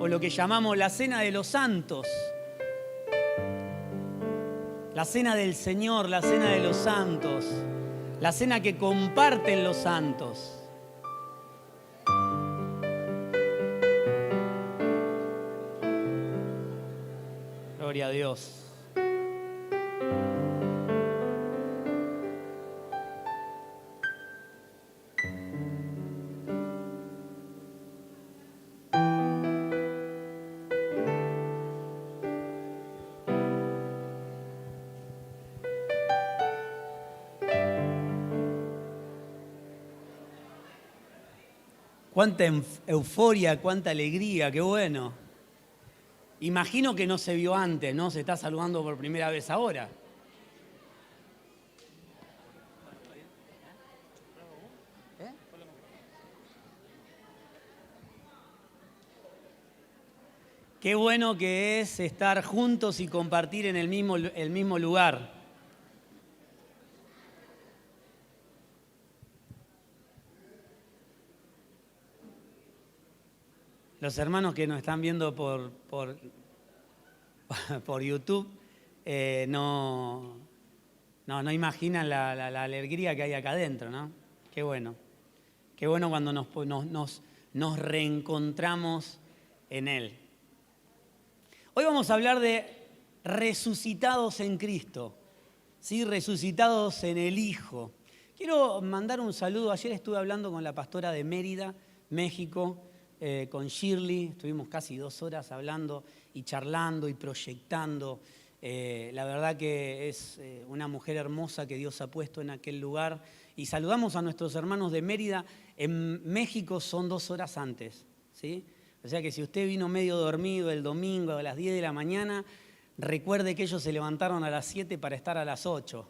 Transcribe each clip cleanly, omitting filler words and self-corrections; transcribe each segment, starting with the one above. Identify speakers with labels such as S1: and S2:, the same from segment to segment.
S1: o lo que llamamos la cena de los santos. La cena del Señor, la cena de los santos, la cena que comparten los santos. Gloria a Dios. Cuánta euforia, cuánta alegría, qué bueno. Imagino que no se vio antes, ¿no? Se está saludando por primera vez ahora. Qué bueno que es estar juntos y compartir en el mismo lugar. Los hermanos que nos están viendo por YouTube no imaginan la alegría que hay acá adentro, ¿no? Qué bueno. Qué bueno cuando nos reencontramos en Él. Hoy vamos a hablar de resucitados en Cristo, ¿sí? Resucitados en el Hijo. Quiero mandar un saludo. Ayer estuve hablando con la pastora de Mérida, México, con Shirley. Estuvimos casi 2 horas hablando y charlando y proyectando. La verdad que es una mujer hermosa que Dios ha puesto en aquel lugar. Y saludamos a nuestros hermanos de Mérida. En México son 2 horas antes, ¿sí? O sea que si usted vino medio dormido el domingo a las 10 de la mañana, recuerde que ellos se levantaron a las 7 para estar a las 8.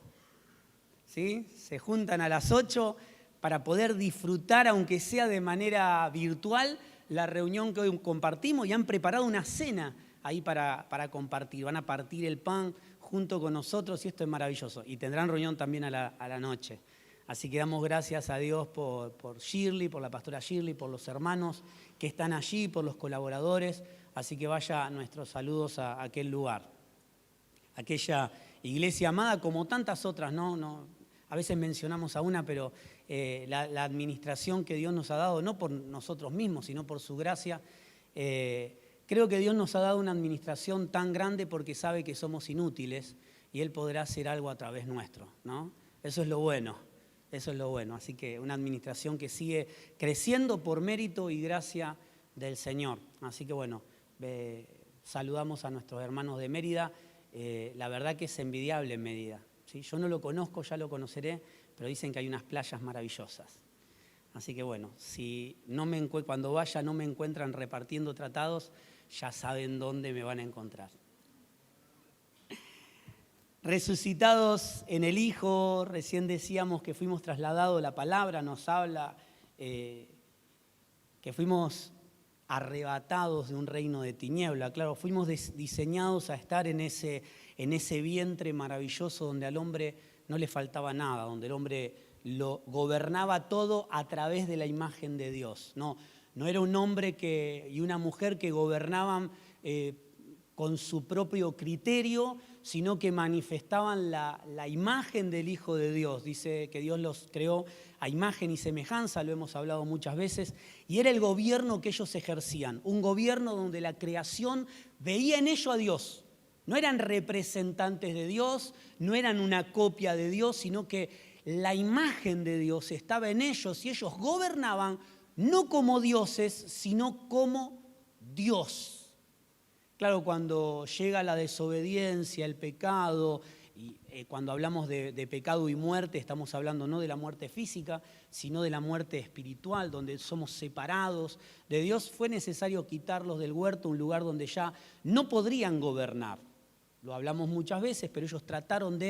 S1: ¿Sí? Se juntan a las 8 para poder disfrutar, aunque sea de manera virtual, la reunión que hoy compartimos, y han preparado una cena ahí para compartir. Van a partir el pan junto con nosotros y esto es maravilloso. Y tendrán reunión también a la noche. Así que damos gracias a Dios por Shirley, por la pastora Shirley, por los hermanos que están allí, por los colaboradores. Así que vaya nuestros saludos a aquel lugar. Aquella iglesia amada como tantas otras, ¿no? A veces mencionamos a una, pero la administración que Dios nos ha dado, no por nosotros mismos, sino por su gracia. Creo que Dios nos ha dado una administración tan grande porque sabe que somos inútiles y Él podrá hacer algo a través nuestro, ¿no? Eso es lo bueno. Eso es lo bueno. Así que una administración que sigue creciendo por mérito y gracia del Señor. Así que bueno, saludamos a nuestros hermanos de Mérida. La verdad que es envidiable en Mérida, ¿sí? Yo no lo conozco, ya lo conoceré, pero dicen que hay unas playas maravillosas. Así que bueno, si cuando vaya no me encuentran repartiendo tratados, ya saben dónde me van a encontrar. Resucitados en el Hijo, recién decíamos que fuimos trasladados, la palabra nos habla que fuimos arrebatados de un reino de tiniebla. Claro, fuimos diseñados a estar en ese vientre maravilloso donde al hombre no le faltaba nada, donde el hombre lo gobernaba todo a través de la imagen de Dios. No era un hombre y una mujer que gobernaban con su propio criterio, sino que manifestaban la imagen del Hijo de Dios. Dice que Dios los creó a imagen y semejanza, lo hemos hablado muchas veces, y era el gobierno que ellos ejercían, un gobierno donde la creación veía en ello a Dios. No eran representantes de Dios, no eran una copia de Dios, sino que la imagen de Dios estaba en ellos y ellos gobernaban no como dioses, sino como Dios. Claro, cuando llega la desobediencia, el pecado, y cuando hablamos de pecado y muerte, estamos hablando no de la muerte física, sino de la muerte espiritual, donde somos separados de Dios, fue necesario quitarlos del huerto, un lugar donde ya no podrían gobernar. Lo hablamos muchas veces, pero ellos trataron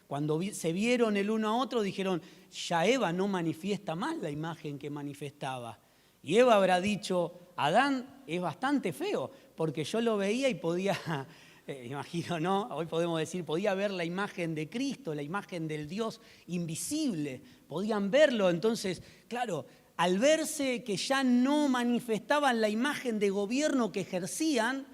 S1: cuando se vieron el uno a otro, dijeron, ya Eva no manifiesta más la imagen que manifestaba. Y Eva habrá dicho, Adán es bastante feo, porque yo lo veía y podía, imagino, ¿no? Hoy podemos decir, podía ver la imagen de Cristo, la imagen del Dios invisible, podían verlo. Entonces, claro, al verse que ya no manifestaban la imagen de gobierno que ejercían,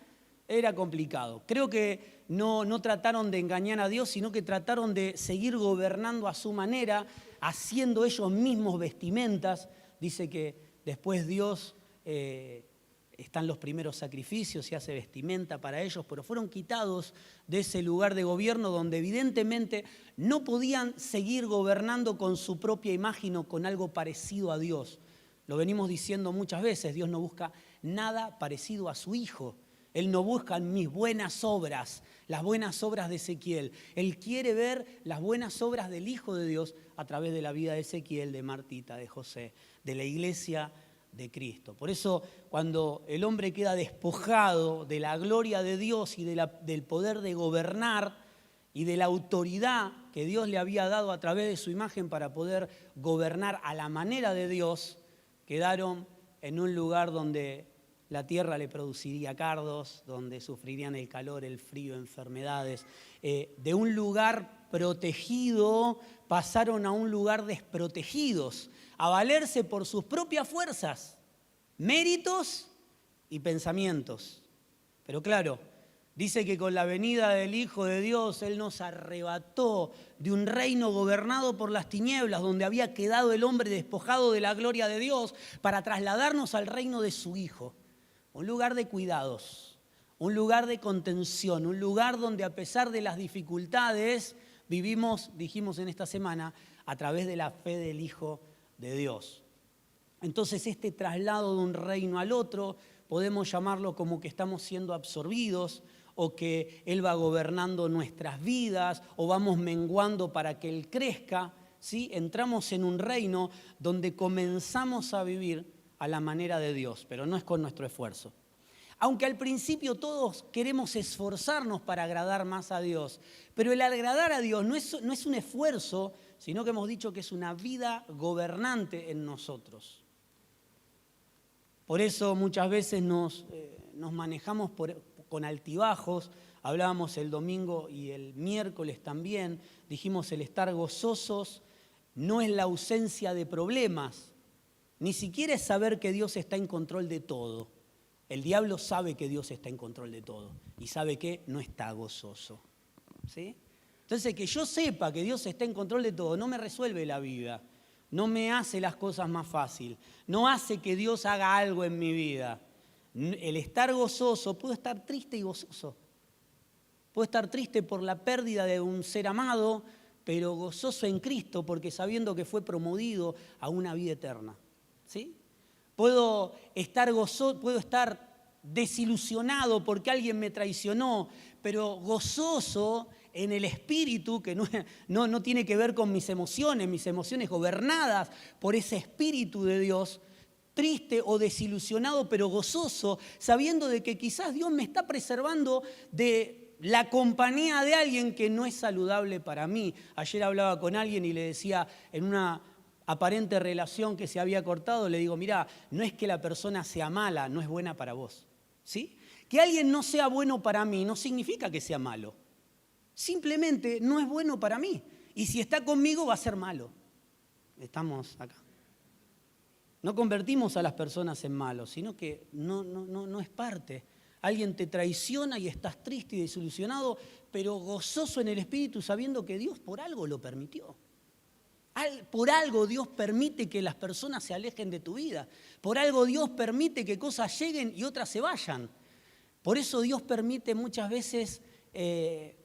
S1: era complicado. Creo que no trataron de engañar a Dios, sino que trataron de seguir gobernando a su manera, haciendo ellos mismos vestimentas. Dice que después Dios están los primeros sacrificios y hace vestimenta para ellos, pero fueron quitados de ese lugar de gobierno donde evidentemente no podían seguir gobernando con su propia imagen o con algo parecido a Dios. Lo venimos diciendo muchas veces, Dios no busca nada parecido a su Hijo. Él no busca mis buenas obras, las buenas obras de Ezequiel. Él quiere ver las buenas obras del Hijo de Dios a través de la vida de Ezequiel, de Martita, de José, de la iglesia de Cristo. Por eso, cuando el hombre queda despojado de la gloria de Dios y del poder de gobernar y de la autoridad que Dios le había dado a través de su imagen para poder gobernar a la manera de Dios, quedaron en un lugar donde la tierra le produciría cardos, donde sufrirían el calor, el frío, enfermedades. De un lugar protegido pasaron a un lugar desprotegidos, a valerse por sus propias fuerzas, méritos y pensamientos. Pero claro, dice que con la venida del Hijo de Dios, Él nos arrebató de un reino gobernado por las tinieblas, donde había quedado el hombre despojado de la gloria de Dios, para trasladarnos al reino de su Hijo. Un lugar de cuidados, un lugar de contención, un lugar donde a pesar de las dificultades vivimos, dijimos en esta semana, a través de la fe del Hijo de Dios. Entonces este traslado de un reino al otro, podemos llamarlo como que estamos siendo absorbidos o que Él va gobernando nuestras vidas o vamos menguando para que Él crezca, ¿sí? Entramos en un reino donde comenzamos a vivir a la manera de Dios, pero no es con nuestro esfuerzo. Aunque al principio todos queremos esforzarnos para agradar más a Dios, pero el agradar a Dios no es un esfuerzo, sino que hemos dicho que es una vida gobernante en nosotros. Por eso muchas veces nos manejamos con altibajos. Hablábamos el domingo y el miércoles también, dijimos el estar gozosos no es la ausencia de problemas, ni siquiera es saber que Dios está en control de todo. El diablo sabe que Dios está en control de todo y sabe que no está gozoso. ¿Sí? Entonces, que yo sepa que Dios está en control de todo no me resuelve la vida, no me hace las cosas más fácil, no hace que Dios haga algo en mi vida. El estar gozoso, puedo estar triste y gozoso. Puedo estar triste por la pérdida de un ser amado, pero gozoso en Cristo porque sabiendo que fue promovido a una vida eterna. ¿Sí? Puedo estar gozoso, puedo estar desilusionado porque alguien me traicionó, pero gozoso en el espíritu, que no tiene que ver con mis emociones gobernadas por ese espíritu de Dios, triste o desilusionado, pero gozoso, sabiendo de que quizás Dios me está preservando de la compañía de alguien que no es saludable para mí. Ayer hablaba con alguien y le decía, en una aparente relación que se había cortado, le digo, mirá, no es que la persona sea mala, no es buena para vos. ¿Sí? Que alguien no sea bueno para mí no significa que sea malo. Simplemente no es bueno para mí. Y si está conmigo va a ser malo. Estamos acá. No convertimos a las personas en malos, sino que no es parte. Alguien te traiciona y estás triste y desilusionado, pero gozoso en el espíritu sabiendo que Dios por algo lo permitió. Por algo Dios permite que las personas se alejen de tu vida. Por algo Dios permite que cosas lleguen y otras se vayan. Por eso Dios permite muchas veces que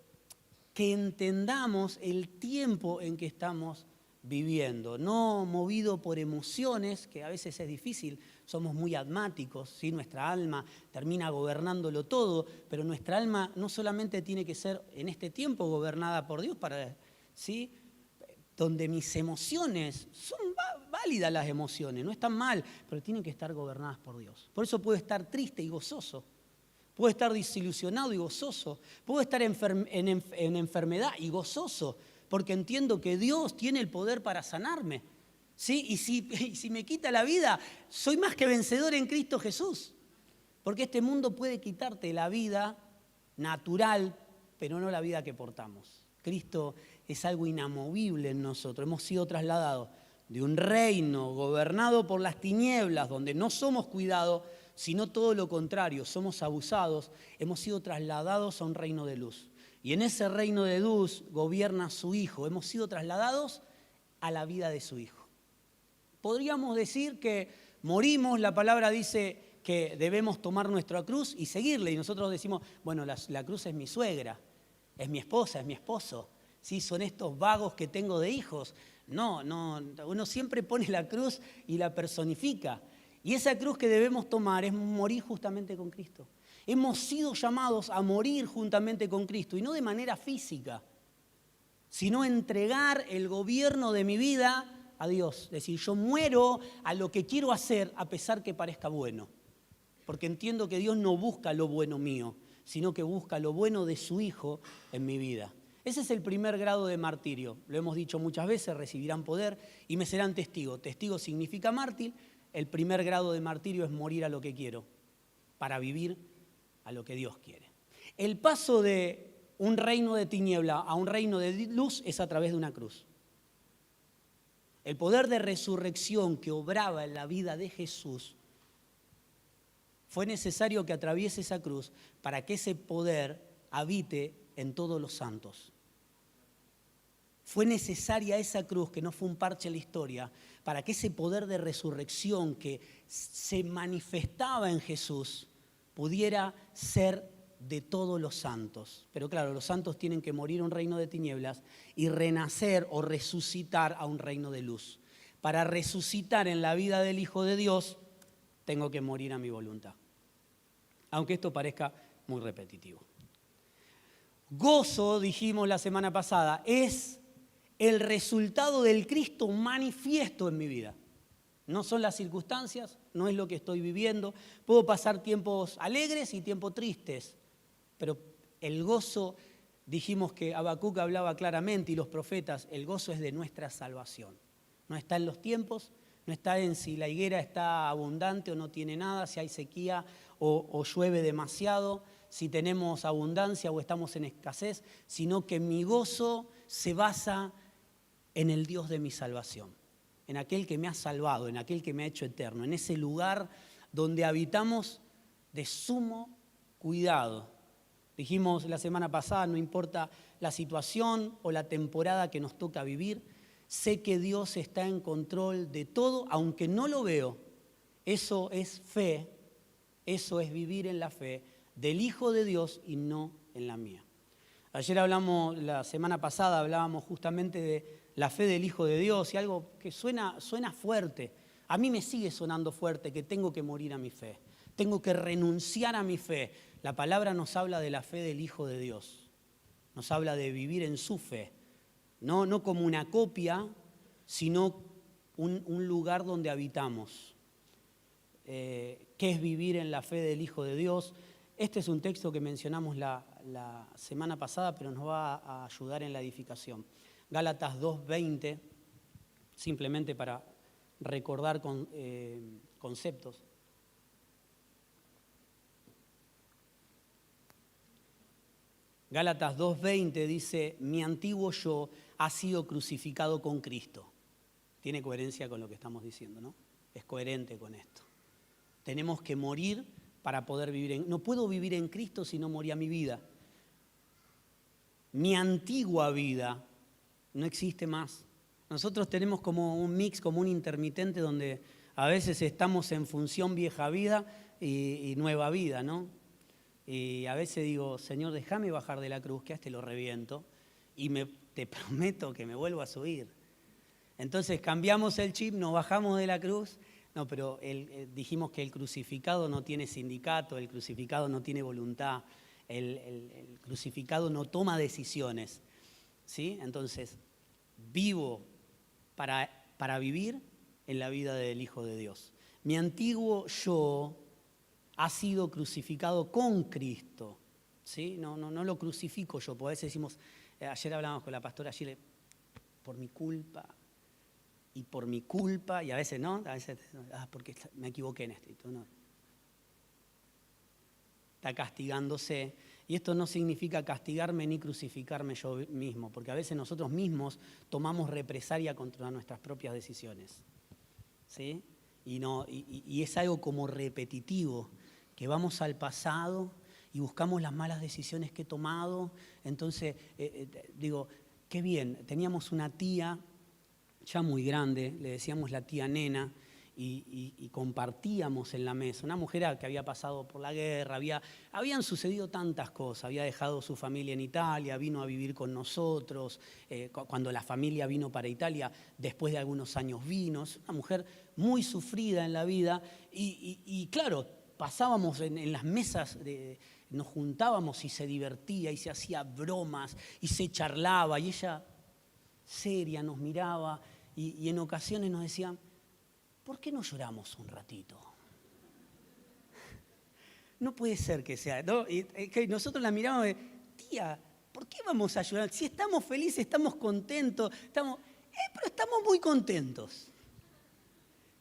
S1: entendamos el tiempo en que estamos viviendo. No movido por emociones, que a veces es difícil, somos muy asmáticos, ¿sí? Nuestra alma termina gobernándolo todo, pero nuestra alma no solamente tiene que ser en este tiempo gobernada por Dios, ¿sí? Donde mis emociones, son válidas las emociones, no están mal, pero tienen que estar gobernadas por Dios. Por eso puedo estar triste y gozoso, puedo estar desilusionado y gozoso, puedo estar en enfermedad y gozoso, porque entiendo que Dios tiene el poder para sanarme. ¿Sí? Y si me quita la vida, soy más que vencedor en Cristo Jesús, porque este mundo puede quitarte la vida natural, pero no la vida que portamos. Cristo es algo inamovible en nosotros, hemos sido trasladados de un reino gobernado por las tinieblas, donde no somos cuidados, sino todo lo contrario, somos abusados, hemos sido trasladados a un reino de luz. Y en ese reino de luz gobierna su Hijo. Hemos sido trasladados a la vida de su Hijo. Podríamos decir que morimos, la palabra dice que debemos tomar nuestra cruz y seguirle. Y nosotros decimos, bueno, la cruz es mi suegra, es mi esposa, es mi esposo. ¿Sí? Son estos vagos que tengo de hijos. No, uno siempre pone la cruz y la personifica. Y esa cruz que debemos tomar es morir justamente con Cristo. Hemos sido llamados a morir juntamente con Cristo, y no de manera física, sino entregar el gobierno de mi vida a Dios. Es decir, yo muero a lo que quiero hacer a pesar que parezca bueno. Porque entiendo que Dios no busca lo bueno mío, sino que busca lo bueno de su Hijo en mi vida. Ese es el primer grado de martirio. Lo hemos dicho muchas veces, recibirán poder y me serán testigos. Testigo significa mártir. El primer grado de martirio es morir a lo que quiero, para vivir a lo que Dios quiere. El paso de un reino de tiniebla a un reino de luz es a través de una cruz. El poder de resurrección que obraba en la vida de Jesús, fue necesario que atraviese esa cruz para que ese poder habite en todos los santos. Fue necesaria esa cruz, que no fue un parche en la historia, para que ese poder de resurrección que se manifestaba en Jesús pudiera ser de todos los santos. Pero claro, los santos tienen que morir a un reino de tinieblas y renacer o resucitar a un reino de luz. Para resucitar en la vida del Hijo de Dios, tengo que morir a mi voluntad. Aunque esto parezca muy repetitivo. Gozo, dijimos la semana pasada, es el resultado del Cristo manifiesto en mi vida. No son las circunstancias, no es lo que estoy viviendo. Puedo pasar tiempos alegres y tiempos tristes, pero el gozo, dijimos que Habacuc hablaba claramente y los profetas, el gozo es de nuestra salvación. No está en los tiempos, no está en si la higuera está abundante o no tiene nada, si hay sequía o llueve demasiado, si tenemos abundancia o estamos en escasez, sino que mi gozo se basa en el Dios de mi salvación, en aquel que me ha salvado, en aquel que me ha hecho eterno, en ese lugar donde habitamos de sumo cuidado. Dijimos la semana pasada, no importa la situación o la temporada que nos toca vivir, sé que Dios está en control de todo, aunque no lo veo. Eso es fe, eso es vivir en la fe del Hijo de Dios y no en la mía. Ayer la semana pasada hablábamos justamente de la fe del Hijo de Dios y algo que suena fuerte. A mí me sigue sonando fuerte que tengo que morir a mi fe, tengo que renunciar a mi fe. La palabra nos habla de la fe del Hijo de Dios, nos habla de vivir en su fe, no como una copia, sino un lugar donde habitamos. ¿Qué es vivir en la fe del Hijo de Dios? Este es un texto que mencionamos la semana pasada, pero nos va a ayudar en la edificación. Gálatas 2:20, simplemente para recordar conceptos. Gálatas 2:20 dice, mi antiguo yo ha sido crucificado con Cristo. Tiene coherencia con lo que estamos diciendo, ¿no? Es coherente con esto. Tenemos que morir para poder vivir no puedo vivir en Cristo si no morí a mi vida. Mi antigua vida no existe más. Nosotros tenemos como un mix, como un intermitente donde a veces estamos en función vieja vida y nueva vida, ¿no? Y a veces digo, Señor, déjame bajar de la cruz, que a este lo reviento, y te prometo que me vuelvo a subir. Entonces cambiamos el chip, nos bajamos de la cruz. No, pero dijimos que el crucificado no tiene sindicato, el crucificado no tiene voluntad, el crucificado no toma decisiones, ¿sí? Entonces, vivo para vivir en la vida del Hijo de Dios. Mi antiguo yo ha sido crucificado con Cristo, ¿sí? No lo crucifico yo, porque a veces decimos, ayer hablábamos con la pastora Gile, por mi culpa, y a veces no, a veces, porque me equivoqué en esto. No. Está castigándose Y esto no significa castigarme ni crucificarme yo mismo, porque a veces nosotros mismos tomamos represalia contra nuestras propias decisiones. ¿Sí? Y es algo como repetitivo, que vamos al pasado y buscamos las malas decisiones que he tomado. Entonces, digo, qué bien, teníamos una tía ya muy grande, le decíamos la tía Nena, y compartíamos en la mesa. Una mujer que había pasado por la guerra, habían sucedido tantas cosas, había dejado su familia en Italia, vino a vivir con nosotros, cuando la familia vino para Italia, después de algunos años vino. Es una mujer muy sufrida en la vida y claro, pasábamos en las mesas, nos juntábamos y se divertía y se hacía bromas y se charlaba y ella seria nos miraba y en ocasiones nos decía: ¿por qué no lloramos un ratito? No puede ser que sea, ¿no? Y que nosotros la miramos de: tía, ¿por qué vamos a llorar? Si estamos felices, estamos contentos, pero estamos muy contentos.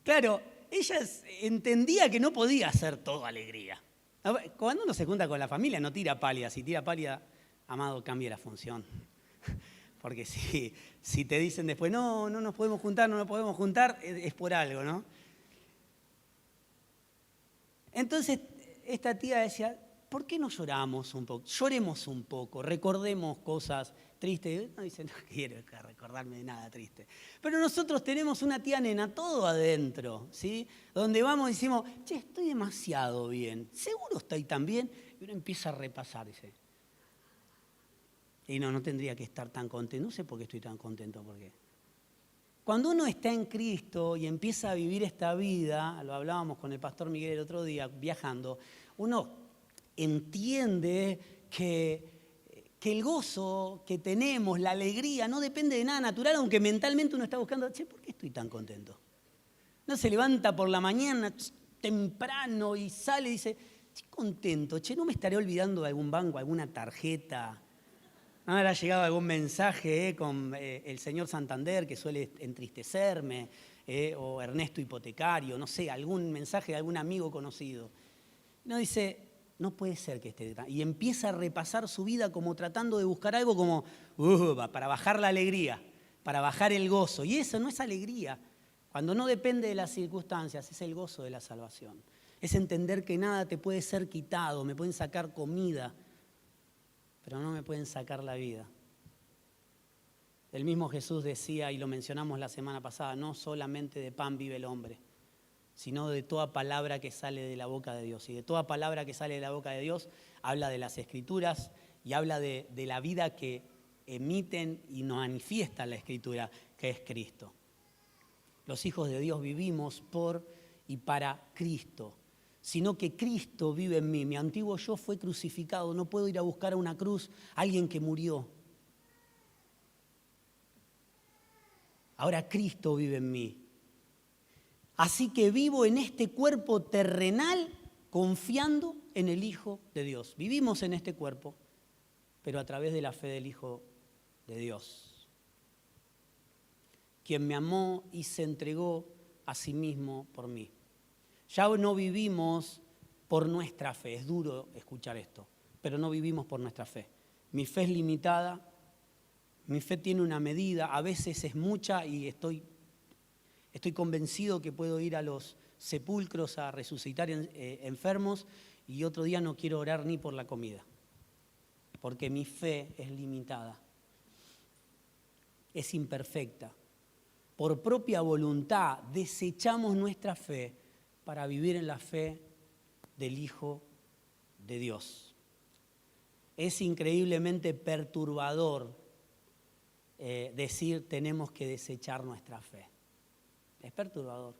S1: Claro, ella entendía que no podía ser todo alegría. Cuando uno se junta con la familia no tira pálida, si tira pálida, amado, cambie la función. Porque si te dicen después, no nos podemos juntar, es por algo, ¿no? Entonces, esta tía decía: ¿por qué no lloramos un poco? Lloremos un poco, recordemos cosas tristes. No, dice, no quiero recordarme de nada triste. Pero nosotros tenemos una tía Nena todo adentro, ¿sí? Donde vamos y decimos: che, estoy demasiado bien. ¿Seguro estoy tan bien? Y uno empieza a repasar, dice: y no tendría que estar tan contento. No sé por qué estoy tan contento. ¿Por qué? Cuando uno está en Cristo y empieza a vivir esta vida, lo hablábamos con el pastor Miguel el otro día, viajando, uno entiende que el gozo que tenemos, la alegría, no depende de nada natural, aunque mentalmente uno está buscando: che, ¿por qué estoy tan contento? Uno se levanta por la mañana temprano y sale y dice: estoy contento, che, no me estaré olvidando de algún banco, alguna tarjeta. ¿No habrá llegado algún mensaje con el señor Santander que suele entristecerme? O Ernesto Hipotecario, no sé, algún mensaje de algún amigo conocido. Uno dice: no puede ser que esté... Y empieza a repasar su vida como tratando de buscar algo como para bajar la alegría, para bajar el gozo. Y eso no es alegría. Cuando no depende de las circunstancias, es el gozo de la salvación. Es entender que nada te puede ser quitado, me pueden sacar comida, pero no me pueden sacar la vida. El mismo Jesús decía, y lo mencionamos la semana pasada: no solamente de pan vive el hombre, sino de toda palabra que sale de la boca de Dios. Y de toda palabra que sale de la boca de Dios habla de las Escrituras y habla de la vida que emiten y nos manifiesta la Escritura, que es Cristo. Los hijos de Dios vivimos por y para Cristo, sino que Cristo vive en mí. Mi antiguo yo fue crucificado, no puedo ir a buscar a una cruz a alguien que murió. Ahora Cristo vive en mí. Así que vivo en este cuerpo terrenal confiando en el Hijo de Dios. Vivimos en este cuerpo, pero a través de la fe del Hijo de Dios, quien me amó y se entregó a sí mismo por mí. Ya no vivimos por nuestra fe. Es duro escuchar esto, pero no vivimos por nuestra fe. Mi fe es limitada, mi fe tiene una medida, a veces es mucha y estoy convencido que puedo ir a los sepulcros a resucitar enfermos, y otro día no quiero orar ni por la comida, porque mi fe es limitada, es imperfecta. Por propia voluntad desechamos nuestra fe para vivir en la fe del Hijo de Dios. Es increíblemente perturbador decir tenemos que desechar nuestra fe. Es perturbador,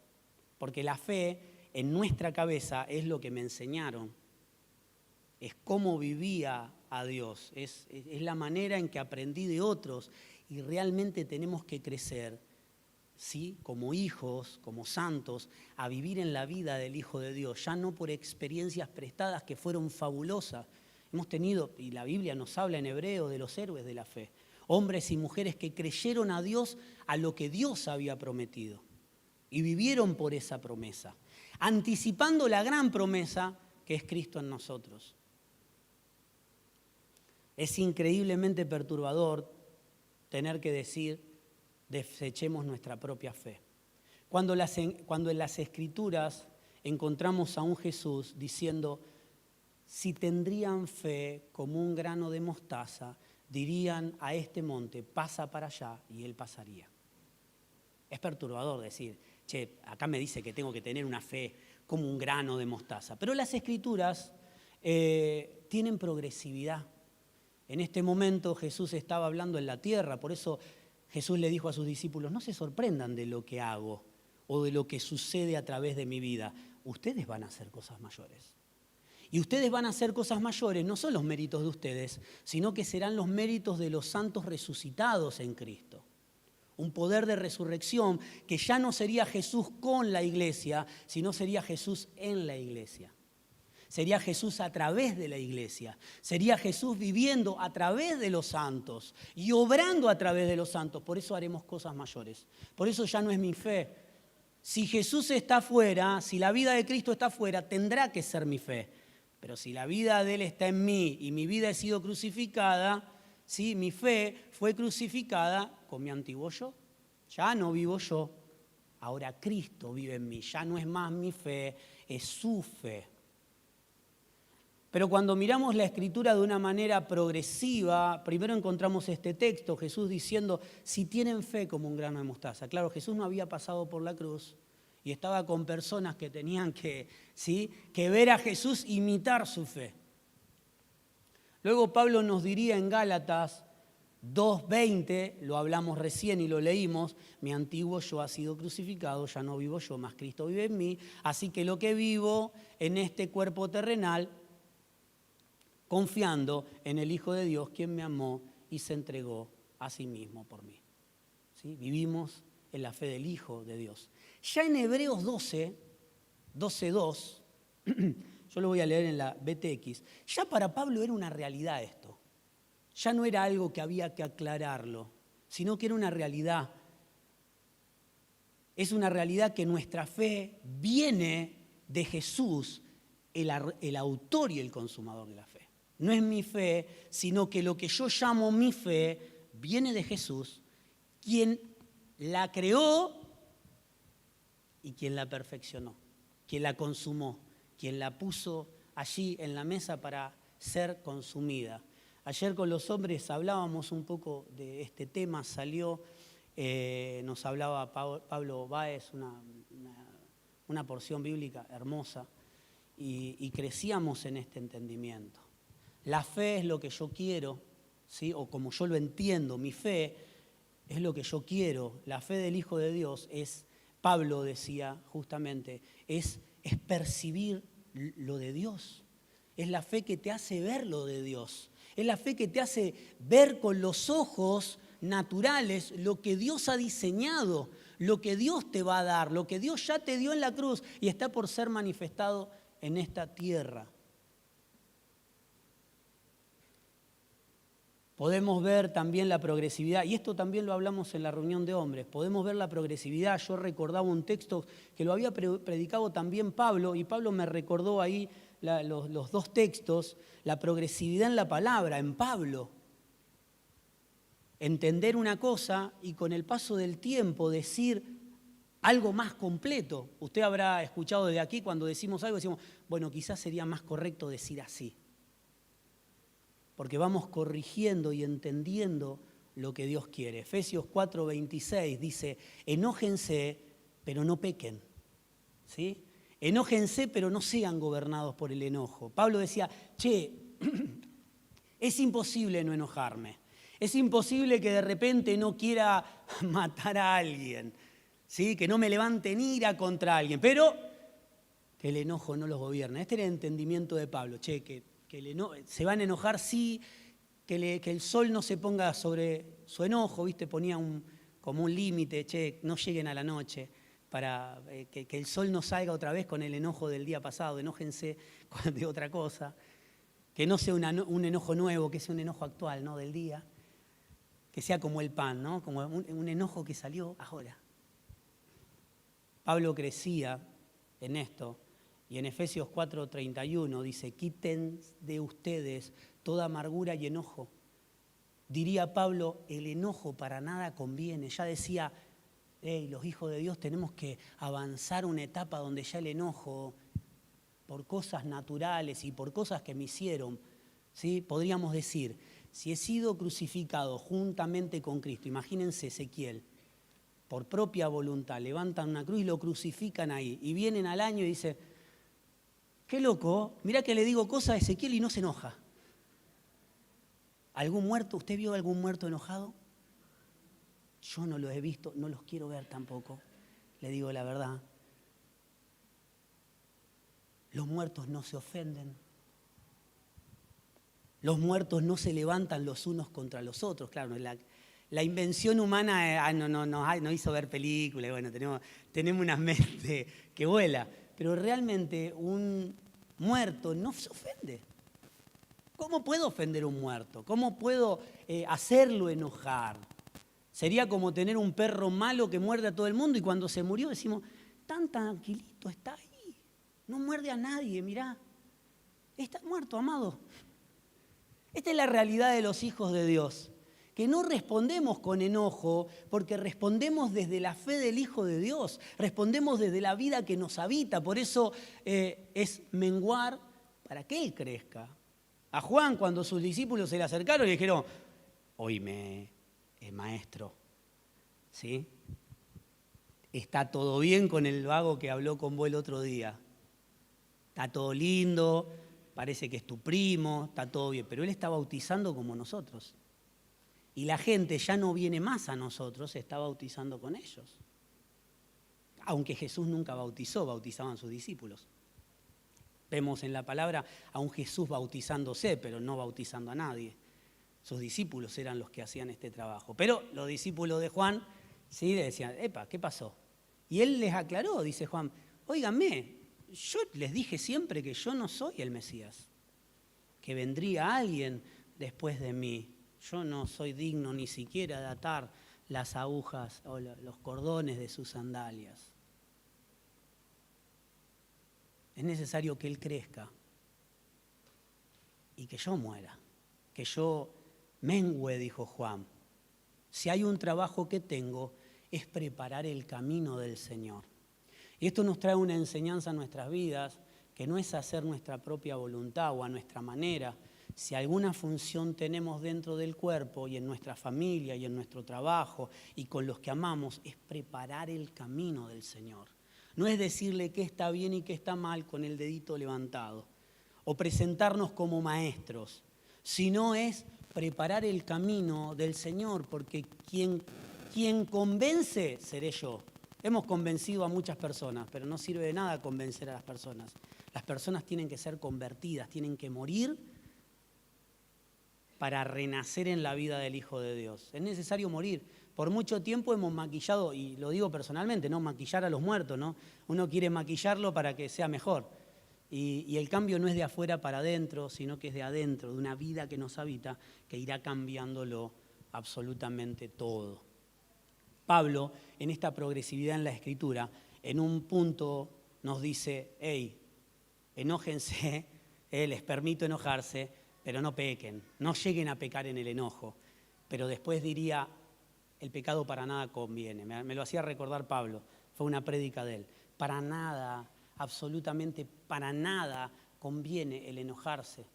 S1: porque la fe en nuestra cabeza es lo que me enseñaron, es cómo vivía a Dios, es la manera en que aprendí de otros, y realmente tenemos que crecer, ¿sí?, como hijos, como santos, a vivir en la vida del Hijo de Dios, ya no por experiencias prestadas que fueron fabulosas. Hemos tenido, y la Biblia nos habla en hebreo, de los héroes de la fe, hombres y mujeres que creyeron a Dios, a lo que Dios había prometido, y vivieron por esa promesa, anticipando la gran promesa que es Cristo en nosotros. Es increíblemente perturbador tener que decir, desechemos nuestra propia fe. Cuando en las Escrituras encontramos a un Jesús diciendo, si tendrían fe como un grano de mostaza, dirían a este monte, pasa para allá, y él pasaría. Es perturbador decir, che, acá me dice que tengo que tener una fe como un grano de mostaza. Pero las Escrituras tienen progresividad. En este momento Jesús estaba hablando en la tierra, por eso Jesús le dijo a sus discípulos, no se sorprendan de lo que hago o de lo que sucede a través de mi vida. Ustedes van a hacer cosas mayores. Y ustedes van a hacer cosas mayores, no son los méritos de ustedes, sino que serán los méritos de los santos resucitados en Cristo. Un poder de resurrección que ya no sería Jesús con la iglesia, sino sería Jesús en la iglesia. Sería Jesús a través de la iglesia. Sería Jesús viviendo a través de los santos y obrando a través de los santos. Por eso haremos cosas mayores. Por eso ya no es mi fe. Si Jesús está afuera, si la vida de Cristo está afuera, tendrá que ser mi fe. Pero si la vida de Él está en mí y mi vida ha sido crucificada, ¿sí? Mi fe fue crucificada con mi antiguo yo. Ya no vivo yo. Ahora Cristo vive en mí. Ya no es más mi fe, es su fe. Pero cuando miramos la Escritura de una manera progresiva, primero encontramos este texto, Jesús diciendo, si tienen fe como un grano de mostaza. Claro, Jesús no había pasado por la cruz y estaba con personas que tenían que ver a Jesús imitar su fe. Luego Pablo nos diría en Gálatas 2:20, lo hablamos recién y lo leímos, mi antiguo yo ha sido crucificado, ya no vivo yo, mas Cristo vive en mí, así que lo que vivo en este cuerpo terrenal, confiando en el Hijo de Dios, quien me amó y se entregó a sí mismo por mí. ¿Sí? Vivimos en la fe del Hijo de Dios. Ya en Hebreos 12:2, yo lo voy a leer en la BTX, ya para Pablo era una realidad esto. Ya no era algo que había que aclararlo, sino que era una realidad. Es una realidad que nuestra fe viene de Jesús, el autor y el consumador de la fe. No es mi fe, sino que lo que yo llamo mi fe viene de Jesús, quien la creó y quien la perfeccionó, quien la consumó, quien la puso allí en la mesa para ser consumida. Ayer con los hombres hablábamos un poco de este tema, nos hablaba Pablo Báez, una porción bíblica hermosa, y crecíamos en este entendimiento. La fe es lo que yo quiero, ¿sí? O como yo lo entiendo, mi fe es lo que yo quiero. La fe del Hijo de Dios es, Pablo decía justamente, es percibir lo de Dios. Es la fe que te hace ver lo de Dios. Es la fe que te hace ver con los ojos naturales lo que Dios ha diseñado, lo que Dios te va a dar, lo que Dios ya te dio en la cruz y está por ser manifestado en esta tierra. Podemos ver también la progresividad, y esto también lo hablamos en la reunión de hombres, podemos ver la progresividad. Yo recordaba un texto que lo había predicado también Pablo, y Pablo me recordó ahí los dos textos, la progresividad en la palabra, en Pablo. Entender una cosa y con el paso del tiempo decir algo más completo. Usted habrá escuchado de aquí cuando decimos algo, decimos, bueno, quizás sería más correcto decir así. Porque vamos corrigiendo y entendiendo lo que Dios quiere. Efesios 4:26 dice, enójense, pero no pequen. ¿Sí? Enójense, pero no sean gobernados por el enojo. Pablo decía, es imposible no enojarme. Es imposible que de repente no quiera matar a alguien. ¿Sí? Que no me levante en ira contra alguien. Pero que el enojo no los gobierne. Este era el entendimiento de Pablo. Se van a enojar, sí, que el sol no se ponga sobre su enojo, ¿viste? Ponía como un límite, no lleguen a la noche, para que el sol no salga otra vez con el enojo del día pasado, enójense de otra cosa, que no sea un enojo nuevo, que sea un enojo actual, ¿no? Del día, que sea como el pan, ¿no? Como un enojo que salió ahora. Pablo crecía en esto Y en Efesios 4:31 dice, quiten de ustedes toda amargura y enojo. Diría Pablo, el enojo para nada conviene. Ya decía, los hijos de Dios tenemos que avanzar una etapa donde ya el enojo, por cosas naturales y por cosas que me hicieron, ¿sí? Podríamos decir, si he sido crucificado juntamente con Cristo, imagínense Ezequiel, por propia voluntad, levantan una cruz y lo crucifican ahí. Y vienen al año y dicen, qué loco, mirá que le digo cosas a Ezequiel y no se enoja. ¿Algún muerto? ¿Usted vio algún muerto enojado? Yo no los he visto, no los quiero ver tampoco, le digo la verdad. Los muertos no se ofenden. Los muertos no se levantan los unos contra los otros. Claro, la invención humana nos hizo ver películas, bueno, tenemos una mente que vuela, pero realmente un muerto no se ofende. ¿Cómo puedo ofender a un muerto? ¿Cómo puedo hacerlo enojar? Sería como tener un perro malo que muerde a todo el mundo y cuando se murió decimos, tan tranquilito está ahí, no muerde a nadie, mirá, está muerto, amado. Esta es la realidad de los hijos de Dios, que no respondemos con enojo porque respondemos desde la fe del Hijo de Dios, respondemos desde la vida que nos habita, por eso es menguar para que Él crezca. A Juan, cuando sus discípulos se le acercaron y le dijeron, oíme, maestro, ¿sí? Está todo bien con el vago que habló con vos el otro día, está todo lindo, parece que es tu primo, está todo bien, pero él está bautizando como nosotros. Y la gente ya no viene más a nosotros, se está bautizando con ellos. Aunque Jesús nunca bautizó, bautizaban sus discípulos. Vemos en la palabra a un Jesús bautizándose, pero no bautizando a nadie. Sus discípulos eran los que hacían este trabajo. Pero los discípulos de Juan, sí, le decían, epa, ¿qué pasó? Y él les aclaró, dice Juan, óiganme, yo les dije siempre que yo no soy el Mesías, que vendría alguien después de mí. Yo no soy digno ni siquiera de atar las agujas o los cordones de sus sandalias. Es necesario que Él crezca y que yo muera, que yo mengüe, dijo Juan. Si hay un trabajo que tengo, es preparar el camino del Señor. Y esto nos trae una enseñanza a nuestras vidas, que no es hacer nuestra propia voluntad o a nuestra manera. Si alguna función tenemos dentro del cuerpo y en nuestra familia y en nuestro trabajo y con los que amamos, es preparar el camino del Señor. No es decirle qué está bien y qué está mal con el dedito levantado o presentarnos como maestros, sino es preparar el camino del Señor, porque quien convence seré yo. Hemos convencido a muchas personas, pero no sirve de nada convencer a las personas. Las personas tienen que ser convertidas, tienen que morir para renacer en la vida del Hijo de Dios. Es necesario morir. Por mucho tiempo hemos maquillado, y lo digo personalmente, ¿no? Maquillar a los muertos, ¿no? Uno quiere maquillarlo para que sea mejor. Y el cambio no es de afuera para adentro, sino que es de adentro, de una vida que nos habita, que irá cambiándolo absolutamente todo. Pablo, en esta progresividad en la Escritura, en un punto nos dice, hey, enójense, les permito enojarse, pero no pequen, no lleguen a pecar en el enojo. Pero después diría, el pecado para nada conviene. Me lo hacía recordar Pablo, fue una prédica de él. Para nada, absolutamente para nada conviene el enojarse,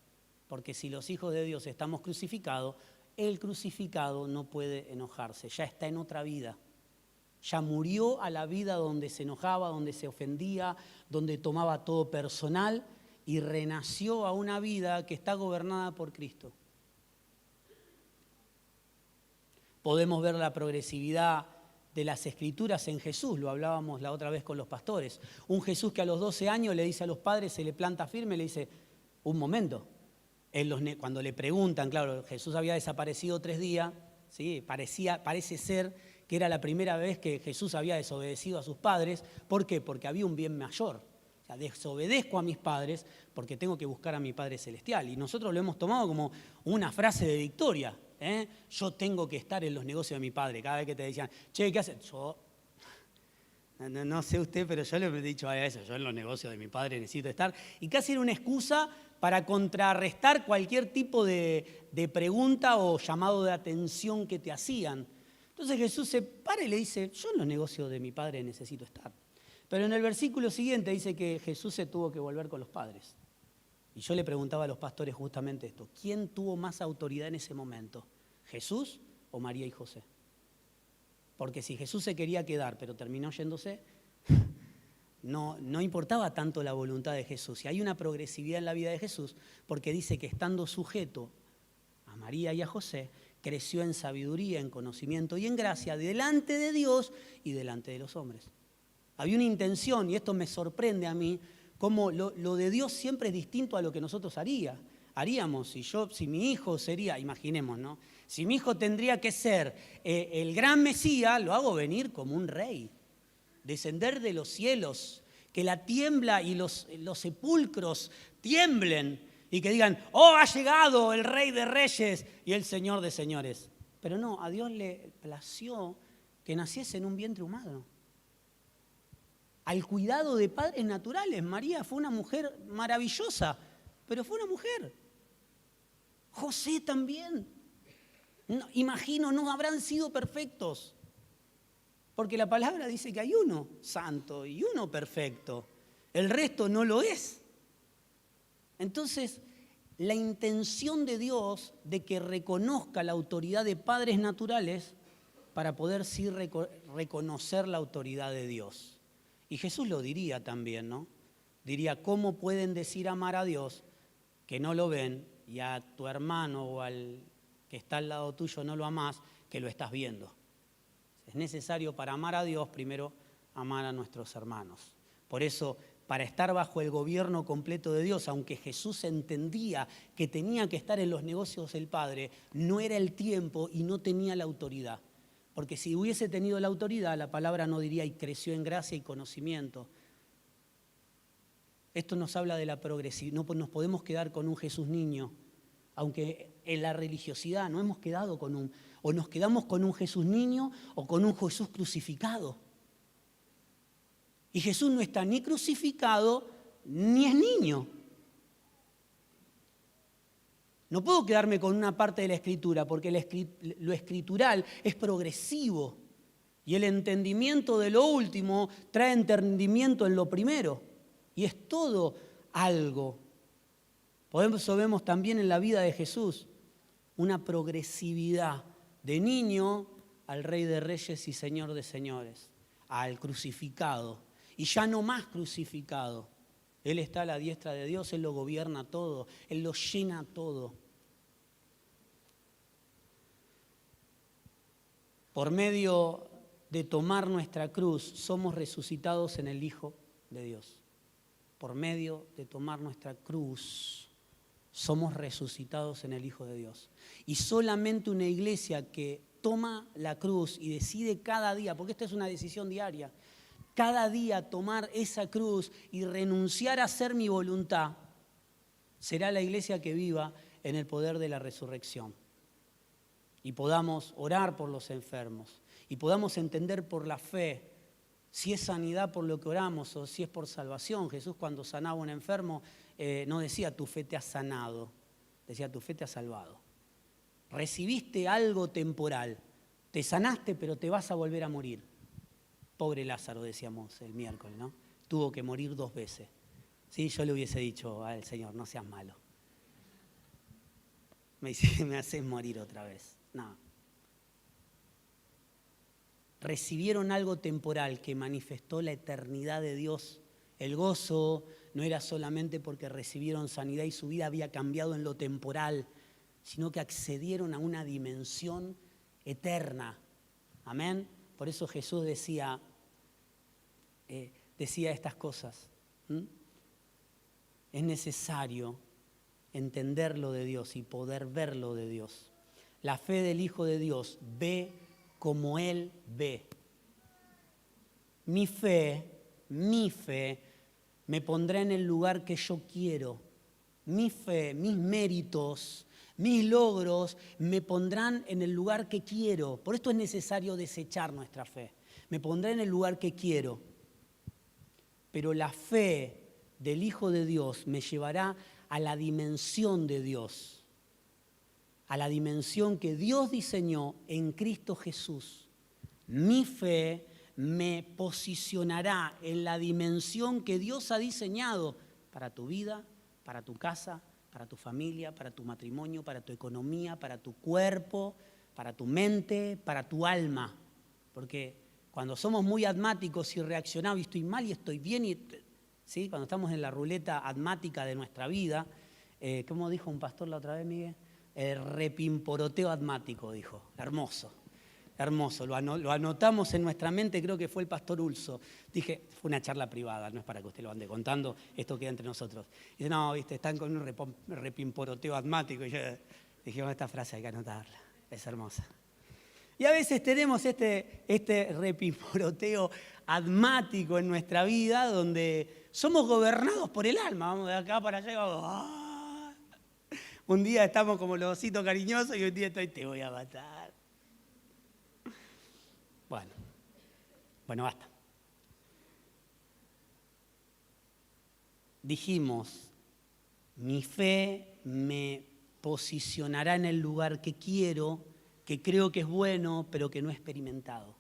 S1: porque si los hijos de Dios estamos crucificados, el crucificado no puede enojarse, ya está en otra vida. Ya murió a la vida donde se enojaba, donde se ofendía, donde tomaba todo personal y renació a una vida que está gobernada por Cristo. Podemos ver la progresividad de las Escrituras en Jesús, lo hablábamos la otra vez con los pastores. Un Jesús que a los 12 años le dice a los padres, se le planta firme, le dice, un momento. Cuando le preguntan, claro, Jesús había desaparecido 3 días, ¿sí? Parece ser que era la primera vez que Jesús había desobedecido a sus padres. ¿Por qué? Porque había un bien mayor. O sea, desobedezco a mis padres porque tengo que buscar a mi Padre Celestial. Y nosotros lo hemos tomado como una frase de victoria. Yo tengo que estar en los negocios de mi Padre. Cada vez que te decían, che, ¿qué haces? No sé usted, pero yo le he dicho a eso, yo en los negocios de mi padre necesito estar. Y casi era una excusa para contrarrestar cualquier tipo de pregunta o llamado de atención que te hacían. Entonces Jesús se para y le dice, yo en los negocios de mi padre necesito estar. Pero en el versículo siguiente dice que Jesús se tuvo que volver con los padres. Y yo le preguntaba a los pastores justamente esto, ¿quién tuvo más autoridad en ese momento? ¿Jesús o María y José? Porque si Jesús se quería quedar, pero terminó yéndose, no importaba tanto la voluntad de Jesús. Y hay una progresividad en la vida de Jesús, porque dice que estando sujeto a María y a José, creció en sabiduría, en conocimiento y en gracia delante de Dios y delante de los hombres. Había una intención, y esto me sorprende a mí, como lo de Dios siempre es distinto a lo que nosotros haríamos. Si mi hijo sería, imaginemos, ¿no? Si mi hijo tendría que ser el gran Mesías, lo hago venir como un rey, descender de los cielos, que la tiembla y los sepulcros tiemblen y que digan, oh, ha llegado el Rey de Reyes y el Señor de Señores. Pero no, a Dios le plació que naciese en un vientre humano. Al cuidado de padres naturales. María fue una mujer maravillosa, pero fue una mujer. José también. No, imagino, no habrán sido perfectos. Porque la palabra dice que hay uno santo y uno perfecto. El resto no lo es. Entonces, la intención de Dios de que reconozca la autoridad de padres naturales para poder sí reconocer la autoridad de Dios. Y Jesús lo diría también, ¿no? Diría, ¿cómo pueden decir amar a Dios que no lo ven y a tu hermano o al que está al lado tuyo no lo amás, que lo estás viendo? Es necesario para amar a Dios primero amar a nuestros hermanos. Por eso, para estar bajo el gobierno completo de Dios, aunque Jesús entendía que tenía que estar en los negocios del Padre, no era el tiempo y no tenía la autoridad. Porque si hubiese tenido la autoridad, la palabra no diría y creció en gracia y conocimiento. Esto nos habla de la progresividad. No nos podemos quedar con un Jesús niño, aunque en la religiosidad no hemos quedado con o nos quedamos con un Jesús niño o con un Jesús crucificado. Y Jesús no está ni crucificado ni es niño. No puedo quedarme con una parte de la Escritura porque lo escritural es progresivo y el entendimiento de lo último trae entendimiento en lo primero y es todo algo. Por eso vemos también en la vida de Jesús una progresividad de niño al Rey de Reyes y Señor de Señores, al crucificado y ya no más crucificado. Él está a la diestra de Dios, Él lo gobierna todo, Él lo llena todo. Por medio de tomar nuestra cruz, somos resucitados en el Hijo de Dios. Por medio de tomar nuestra cruz, somos resucitados en el Hijo de Dios. Y solamente una iglesia que toma la cruz y decide cada día, porque esta es una decisión diaria, cada día tomar esa cruz y renunciar a hacer mi voluntad, será la iglesia que viva en el poder de la resurrección. Y podamos orar por los enfermos y podamos entender por la fe si es sanidad por lo que oramos o si es por salvación. Jesús cuando sanaba a un enfermo no decía tu fe te ha sanado, decía tu fe te ha salvado. Recibiste algo temporal, te sanaste pero te vas a volver a morir. Pobre Lázaro, decíamos el miércoles, ¿no? Tuvo que morir 2 veces. Sí, yo le hubiese dicho al Señor, no seas malo. Me haces morir otra vez. No. Recibieron algo temporal que manifestó la eternidad de Dios. El gozo no era solamente porque recibieron sanidad y su vida había cambiado en lo temporal, sino que accedieron a una dimensión eterna. Amén. Por eso Jesús decía estas cosas. Es necesario entender lo de Dios y poder ver lo de Dios. La fe del Hijo de Dios ve como Él ve. Mi fe me pondrá en el lugar que yo quiero. Mi fe, mis méritos, mis logros me pondrán en el lugar que quiero. Por esto es necesario desechar nuestra fe. Me pondré en el lugar que quiero. pero la fe del Hijo de Dios me llevará a la dimensión de Dios, a la dimensión que Dios diseñó en Cristo Jesús. Mi fe me posicionará en la dimensión que Dios ha diseñado para tu vida, para tu casa, para tu familia, para tu matrimonio, para tu economía, para tu cuerpo, para tu mente, para tu alma. Porque cuando somos muy asmáticos y reaccionados, y estoy mal y estoy bien, ¿sí? Cuando estamos en la ruleta asmática de nuestra vida, ¿cómo dijo un pastor la otra vez, Miguel? Repimporoteo asmático, dijo. Hermoso. Hermoso, lo anotamos en nuestra mente, creo que fue el pastor Ulso. Dije, fue una charla privada, no es para que usted lo ande contando, esto queda entre nosotros. Dice, no, viste, están con un repimporoteo asmático. Y yo dije, bueno, esta frase hay que anotarla, es hermosa. Y a veces tenemos este repimporoteo asmático en nuestra vida, donde somos gobernados por el alma, vamos de acá para allá y vamos, ¡ah! Un día estamos como los ositos cariñosos y un día te voy a matar. Bueno, basta. Dijimos, mi fe me posicionará en el lugar que quiero, que creo que es bueno, pero que no he experimentado.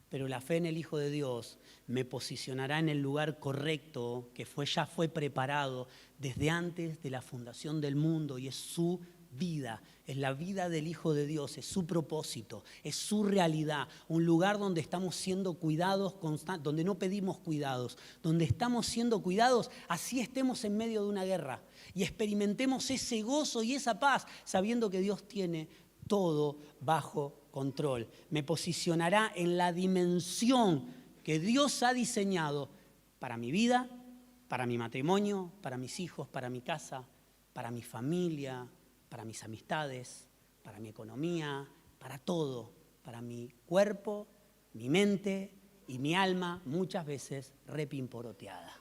S1: Pero la fe en el Hijo de Dios me posicionará en el lugar correcto, que ya fue preparado desde antes de la fundación del mundo, y es su vida, es la vida del Hijo de Dios, es su propósito, es su realidad, un lugar donde estamos siendo cuidados constantes, donde no pedimos cuidados, donde estamos siendo cuidados, así estemos en medio de una guerra y experimentemos ese gozo y esa paz, sabiendo que Dios tiene todo bajo control. Me posicionará en la dimensión que Dios ha diseñado para mi vida, para mi matrimonio, para mis hijos, para mi casa, para mi familia, para mis amistades, para mi economía, para todo, para mi cuerpo, mi mente y mi alma, muchas veces repimporoteada.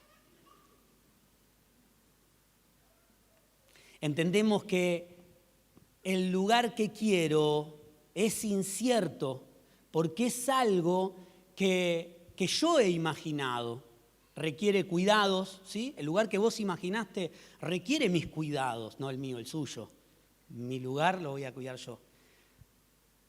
S1: Entendemos que el lugar que quiero es incierto porque es algo que yo he imaginado. Requiere cuidados, ¿sí? El lugar que vos imaginaste requiere mis cuidados, no el mío, el suyo. Mi lugar lo voy a cuidar yo.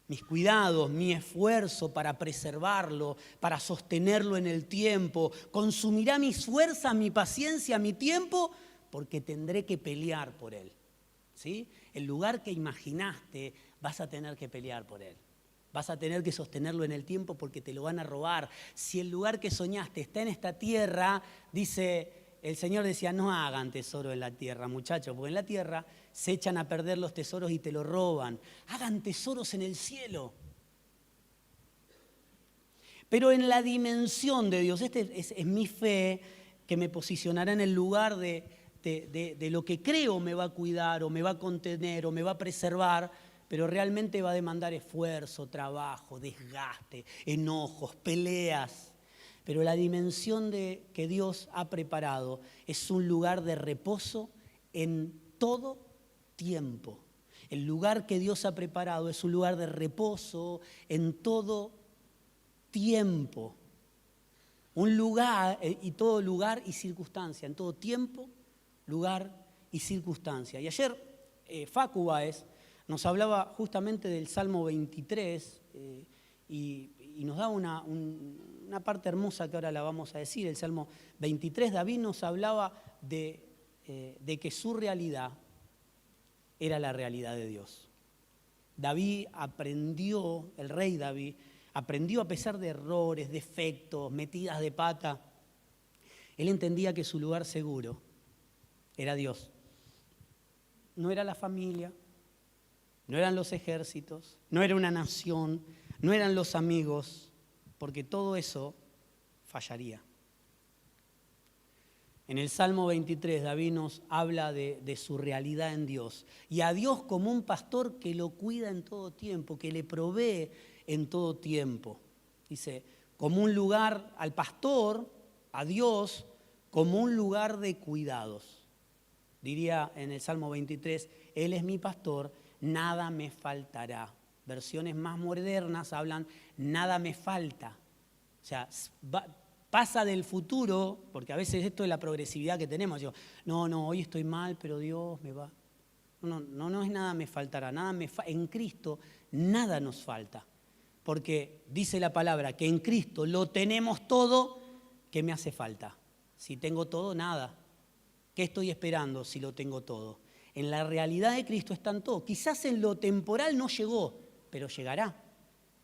S1: Mis cuidados, mi esfuerzo para preservarlo, para sostenerlo en el tiempo, consumirá mis fuerzas, mi paciencia, mi tiempo, porque tendré que pelear por él. ¿Sí? El lugar que imaginaste, vas a tener que pelear por él. Vas a tener que sostenerlo en el tiempo porque te lo van a robar. Si el lugar que soñaste está en esta tierra, el Señor decía, no hagan tesoro en la tierra, muchachos, porque en la tierra se echan a perder los tesoros y te lo roban. Hagan tesoros en el cielo. Pero en la dimensión de Dios, es mi fe que me posicionará en el lugar de lo que creo me va a cuidar o me va a contener o me va a preservar, pero realmente va a demandar esfuerzo, trabajo, desgaste, enojos, peleas. Pero la dimensión que Dios ha preparado es un lugar de reposo en todo tiempo. El lugar que Dios ha preparado es un lugar de reposo en todo tiempo. Un lugar, y todo lugar y circunstancia, en todo tiempo, lugar y circunstancia. Y ayer Facu Báez nos hablaba justamente del Salmo 23 y nos da una parte hermosa que ahora la vamos a decir. El Salmo 23, David nos hablaba de que su realidad era la realidad de Dios. David aprendió, el rey David, aprendió a pesar de errores, defectos, metidas de pata. Él entendía que su lugar seguro era Dios. No era la familia, no eran los ejércitos, no era una nación, no eran los amigos, porque todo eso fallaría. En el Salmo 23, David nos habla de su realidad en Dios y a Dios como un pastor que lo cuida en todo tiempo, que le provee en todo tiempo. Dice, como un lugar al pastor, a Dios, como un lugar de cuidados. Diría en el Salmo 23, Él es mi pastor, nada me faltará. Versiones más modernas hablan, nada me falta. O sea, Pasa del futuro, porque a veces esto es la progresividad que tenemos. Digo, no, hoy estoy mal, pero Dios me va. No es nada me faltará, en Cristo nada nos falta. Porque dice la palabra que en Cristo lo tenemos todo, ¿qué me hace falta? Si tengo todo, nada. ¿Qué estoy esperando si lo tengo todo? En la realidad de Cristo están todos. Quizás en lo temporal no llegó, pero llegará.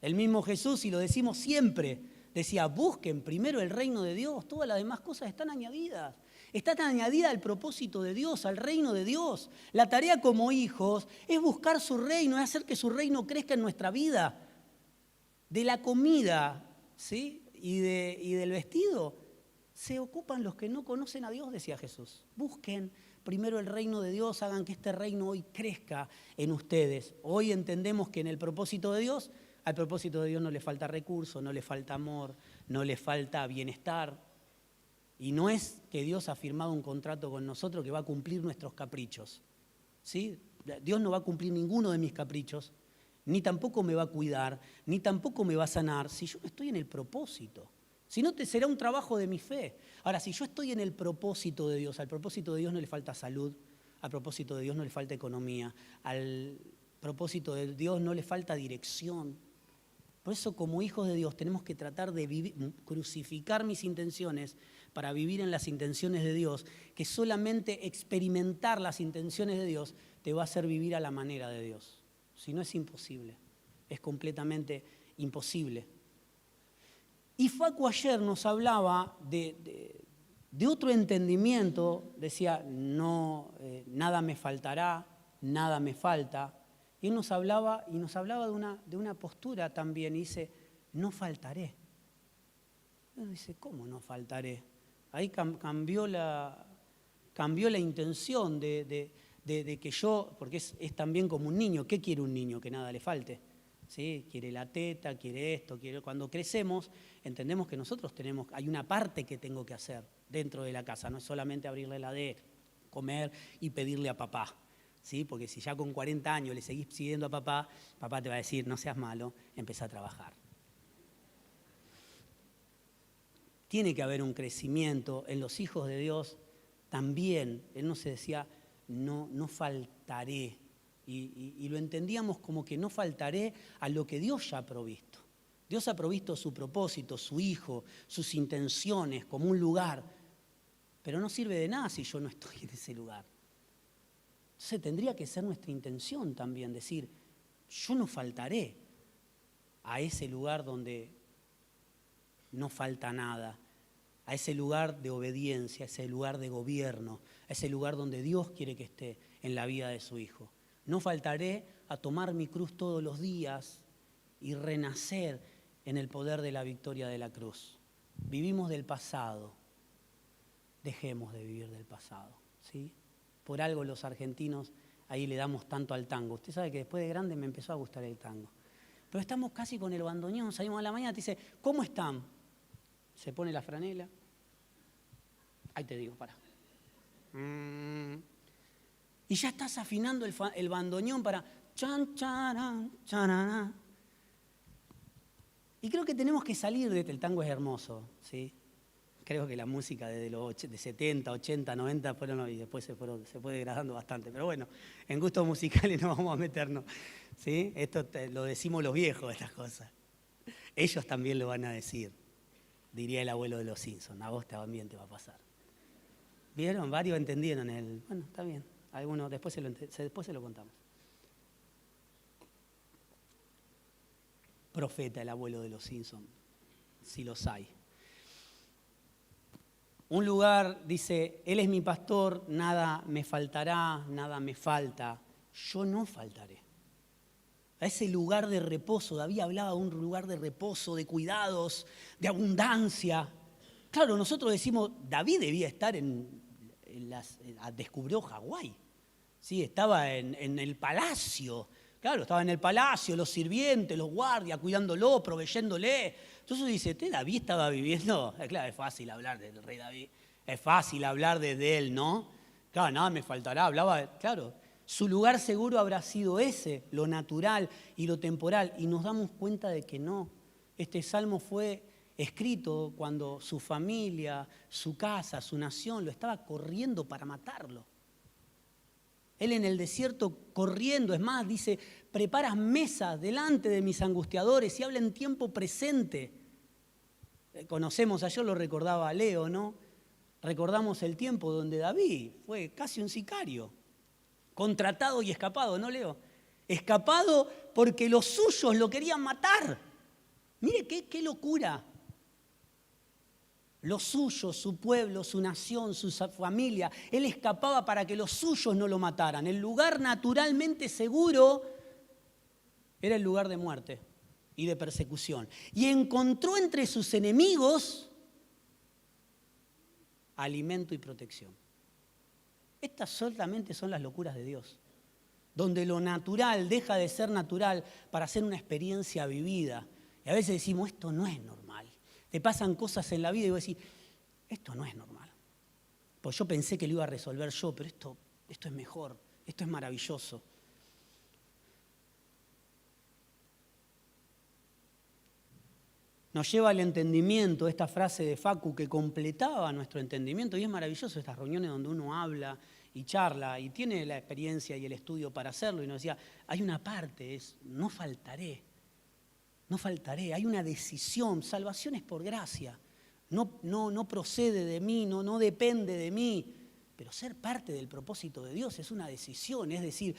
S1: El mismo Jesús, y lo decimos siempre, decía, busquen primero el reino de Dios, todas las demás cosas están añadidas. Están añadidas al propósito de Dios, al reino de Dios. La tarea como hijos es buscar su reino, es hacer que su reino crezca en nuestra vida. De la comida, ¿sí? y del vestido se ocupan los que no conocen a Dios, decía Jesús. Busquen primero el reino de Dios, hagan que este reino hoy crezca en ustedes. Hoy entendemos que en el propósito de Dios, al propósito de Dios no le falta recurso, no le falta amor, no le falta bienestar. Y no es que Dios ha firmado un contrato con nosotros que va a cumplir nuestros caprichos. ¿Sí? Dios no va a cumplir ninguno de mis caprichos, ni tampoco me va a cuidar, ni tampoco me va a sanar si yo no estoy en el propósito. Si no, será un trabajo de mi fe. Ahora, si yo estoy en el propósito de Dios, al propósito de Dios no le falta salud, al propósito de Dios no le falta economía, al propósito de Dios no le falta dirección. Por eso, como hijos de Dios, tenemos que tratar de crucificar mis intenciones para vivir en las intenciones de Dios, que solamente experimentar las intenciones de Dios te va a hacer vivir a la manera de Dios. Si no, es imposible, es completamente imposible. Y Facu ayer nos hablaba de otro entendimiento, decía, nada me faltará, nada me falta. Y él nos hablaba de una postura también, y dice, no faltaré. Y uno dice, ¿cómo no faltaré? Ahí cambió la intención de que yo, porque es también como un niño. ¿Qué quiere un niño? Que nada le falte. ¿Sí? Quiere la teta, quiere esto, cuando crecemos entendemos que nosotros hay una parte que tengo que hacer dentro de la casa, no es solamente abrir la heladera, comer y pedirle a papá, ¿sí? Porque si ya con 40 años le seguís pidiendo a papá, papá te va a decir, no seas malo, empezá a trabajar. Tiene que haber un crecimiento en los hijos de Dios también. Él no se decía, no faltaré. Y lo entendíamos como que no faltaré a lo que Dios ya ha provisto. Dios ha provisto su propósito, su hijo, sus intenciones como un lugar. Pero no sirve de nada si yo no estoy en ese lugar. Entonces tendría que ser nuestra intención también, decir, yo no faltaré a ese lugar donde no falta nada, a ese lugar de obediencia, a ese lugar de gobierno, a ese lugar donde Dios quiere que esté en la vida de su hijo. No faltaré a tomar mi cruz todos los días y renacer en el poder de la victoria de la cruz. Vivimos del pasado, dejemos de vivir del pasado, ¿sí? Por algo los argentinos ahí le damos tanto al tango. Usted sabe que después de grande me empezó a gustar el tango. Pero estamos casi con el bandoneón, salimos a la mañana, te dice, ¿cómo están? Se pone la franela. Ahí te digo, pará. Y ya estás afinando el bandoneón para chan, charan, charana. Y creo que tenemos que salir de el tango es hermoso, ¿sí? Creo que la música desde los de 70, 80, 90 fueron y después se fue degradando bastante. Pero bueno, en gustos musicales no vamos a meternos, ¿sí? Esto lo decimos los viejos, estas cosas. Ellos también lo van a decir, diría el abuelo de los Simpsons. A vos también te va a pasar. ¿Vieron? Varios entendieron bueno, está bien. Algunos después se lo contamos. Profeta, el abuelo de los Simpsons, si los hay. Un lugar dice, Él es mi pastor, nada me faltará, nada me falta. Yo no faltaré. A ese lugar de reposo, David hablaba de un lugar de reposo, de cuidados, de abundancia. Claro, nosotros decimos, David debía estar descubrió Hawái. Sí, estaba en el palacio. Claro, estaba en el palacio, los sirvientes, los guardias, cuidándolo, proveyéndole. Entonces dice, David estaba viviendo. Claro, es fácil hablar del rey David. Es fácil hablar de él, ¿no? Claro, nada me faltará. Hablaba, claro, su lugar seguro habrá sido ese, lo natural y lo temporal. Y nos damos cuenta de que no. Este salmo fue escrito cuando su familia, su casa, su nación lo estaba corriendo para matarlo. Él en el desierto corriendo, es más, dice, preparas mesas delante de mis angustiadores y habla en tiempo presente. Conocemos, ayer lo recordaba Leo, ¿no? Recordamos el tiempo donde David fue casi un sicario, contratado y escapado, ¿no, Leo? Escapado porque los suyos lo querían matar. Mire qué locura. Los suyos, su pueblo, su nación, su familia. Él escapaba para que los suyos no lo mataran. El lugar naturalmente seguro era el lugar de muerte y de persecución. Y encontró entre sus enemigos alimento y protección. Estas solamente son las locuras de Dios, donde lo natural deja de ser natural para ser una experiencia vivida. Y a veces decimos, esto no es normal. Te pasan cosas en la vida y vos decís, esto no es normal. Pues yo pensé que lo iba a resolver yo, pero esto es mejor, esto es maravilloso. Nos lleva al entendimiento esta frase de Facu que completaba nuestro entendimiento, y es maravilloso estas reuniones donde uno habla y charla y tiene la experiencia y el estudio para hacerlo, y nos decía, hay una parte, es no faltaré, hay una decisión, salvación es por gracia, no procede de mí, no depende de mí, pero ser parte del propósito de Dios es una decisión, es decir,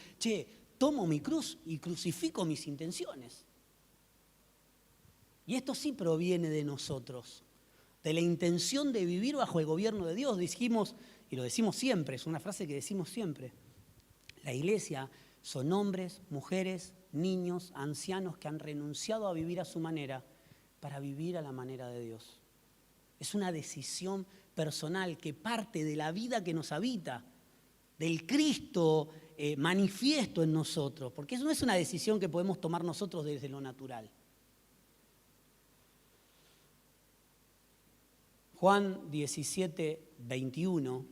S1: tomo mi cruz y crucifico mis intenciones. Y esto sí proviene de nosotros, de la intención de vivir bajo el gobierno de Dios. Dijimos, y lo decimos siempre, es una frase que decimos siempre, la iglesia son hombres, mujeres, niños, ancianos que han renunciado a vivir a su manera para vivir a la manera de Dios. Es una decisión personal que parte de la vida que nos habita, del Cristo manifiesto en nosotros, porque eso no es una decisión que podemos tomar nosotros desde lo natural. Juan 17, 21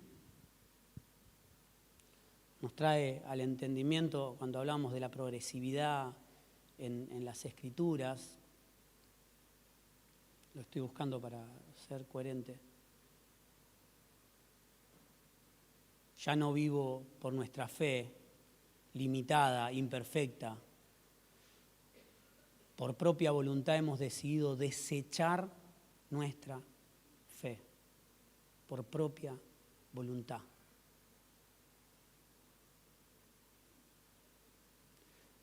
S1: nos trae al entendimiento cuando hablamos de la progresividad en las Escrituras. Lo estoy buscando para ser coherente. Ya no vivo por nuestra fe limitada, imperfecta. Por propia voluntad hemos decidido desechar nuestra fe, por propia voluntad.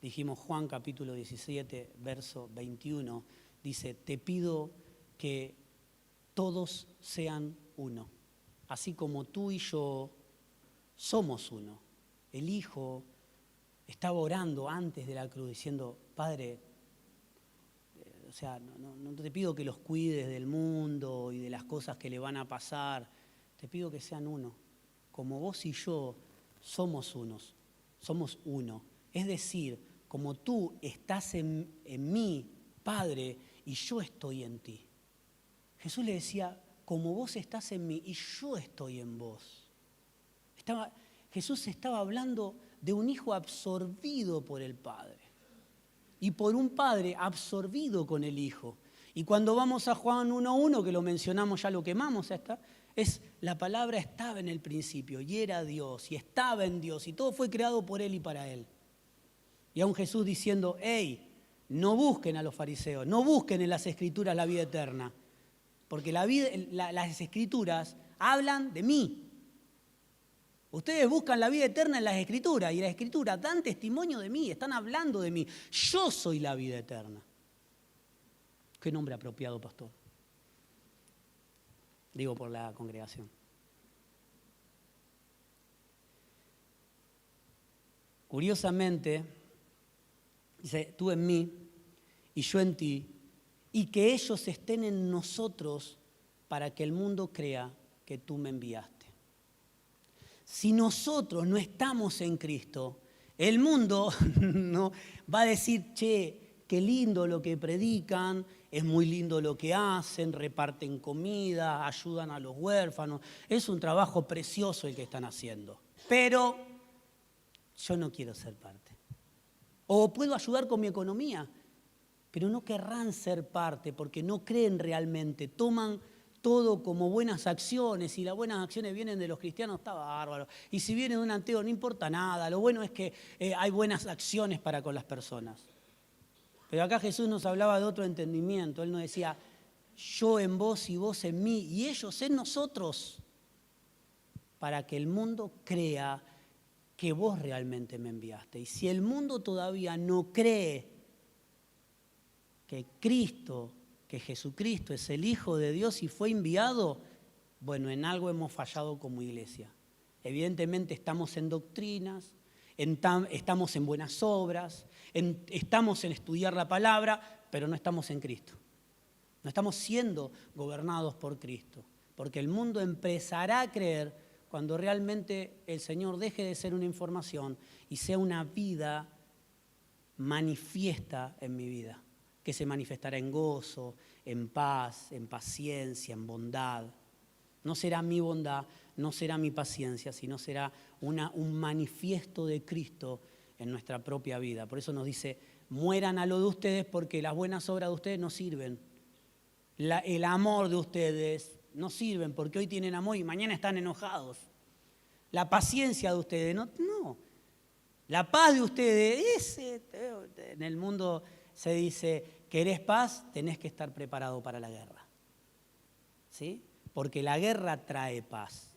S1: Dijimos Juan capítulo 17, verso 21, dice, te pido que todos sean uno, así como tú y yo somos uno. El Hijo estaba orando antes de la cruz diciendo, Padre, no te pido que los cuides del mundo y de las cosas que le van a pasar, te pido que sean uno, como vos y yo somos uno. Es decir, como tú estás en mí, Padre, y yo estoy en ti. Jesús le decía, como vos estás en mí y yo estoy en vos. Jesús estaba hablando de un hijo absorbido por el Padre y por un Padre absorbido con el Hijo. Y cuando vamos a Juan 1.1, que lo mencionamos, ya lo quemamos, es la palabra estaba en el principio y era Dios y estaba en Dios y todo fue creado por Él y para Él. Y aún Jesús diciendo, no busquen a los fariseos, no busquen en las Escrituras la vida eterna, porque las Escrituras hablan de mí. Ustedes buscan la vida eterna en las Escrituras y las Escrituras dan testimonio de mí, están hablando de mí. Yo soy la vida eterna. Qué nombre apropiado, pastor. Digo por la congregación. Curiosamente, dice, tú en mí y yo en ti, y que ellos estén en nosotros para que el mundo crea que tú me enviaste. Si nosotros no estamos en Cristo, el mundo no va a decir, qué lindo lo que predican, es muy lindo lo que hacen, reparten comida, ayudan a los huérfanos, es un trabajo precioso el que están haciendo. Pero yo no quiero ser parte. O puedo ayudar con mi economía, pero no querrán ser parte porque no creen realmente, toman todo como buenas acciones, y las buenas acciones vienen de los cristianos, está bárbaro. Y si viene de un ateo, no importa nada, lo bueno es que hay buenas acciones para con las personas. Pero acá Jesús nos hablaba de otro entendimiento, Él nos decía, yo en vos y vos en mí, y ellos en nosotros, para que el mundo crea que vos realmente me enviaste. Y si el mundo todavía no cree que Jesucristo es el Hijo de Dios y fue enviado, bueno, en algo hemos fallado como iglesia. Evidentemente estamos en doctrinas, estamos en buenas obras, estamos en estudiar la palabra, pero no estamos en Cristo. No estamos siendo gobernados por Cristo, porque el mundo empezará a creer cuando realmente el Señor deje de ser una información y sea una vida manifiesta en mi vida, que se manifestará en gozo, en paz, en paciencia, en bondad. No será mi bondad, no será mi paciencia, sino será un manifiesto de Cristo en nuestra propia vida. Por eso nos dice, mueran a lo de ustedes porque las buenas obras de ustedes no sirven. El amor de ustedes no sirven porque hoy tienen amor y mañana están enojados. La paciencia de ustedes, no. La paz de ustedes, en el mundo se dice, ¿querés paz? Tenés que estar preparado para la guerra. ¿Sí? Porque la guerra trae paz.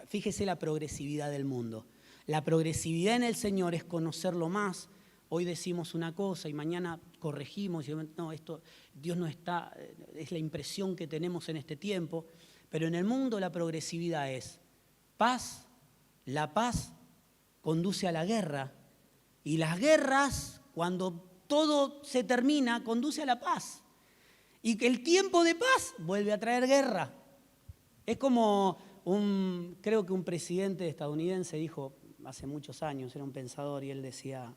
S1: Fíjese la progresividad del mundo. La progresividad en el Señor es conocerlo más. Hoy decimos una cosa y mañana corregimos. Y no, esto Dios no está, es la impresión que tenemos en este tiempo. Pero en el mundo la progresividad es paz. La paz conduce a la guerra. Y las guerras, cuando todo se termina, conduce a la paz. Y que el tiempo de paz vuelve a traer guerra. Es como creo que un presidente estadounidense dijo hace muchos años, era un pensador, y él decía,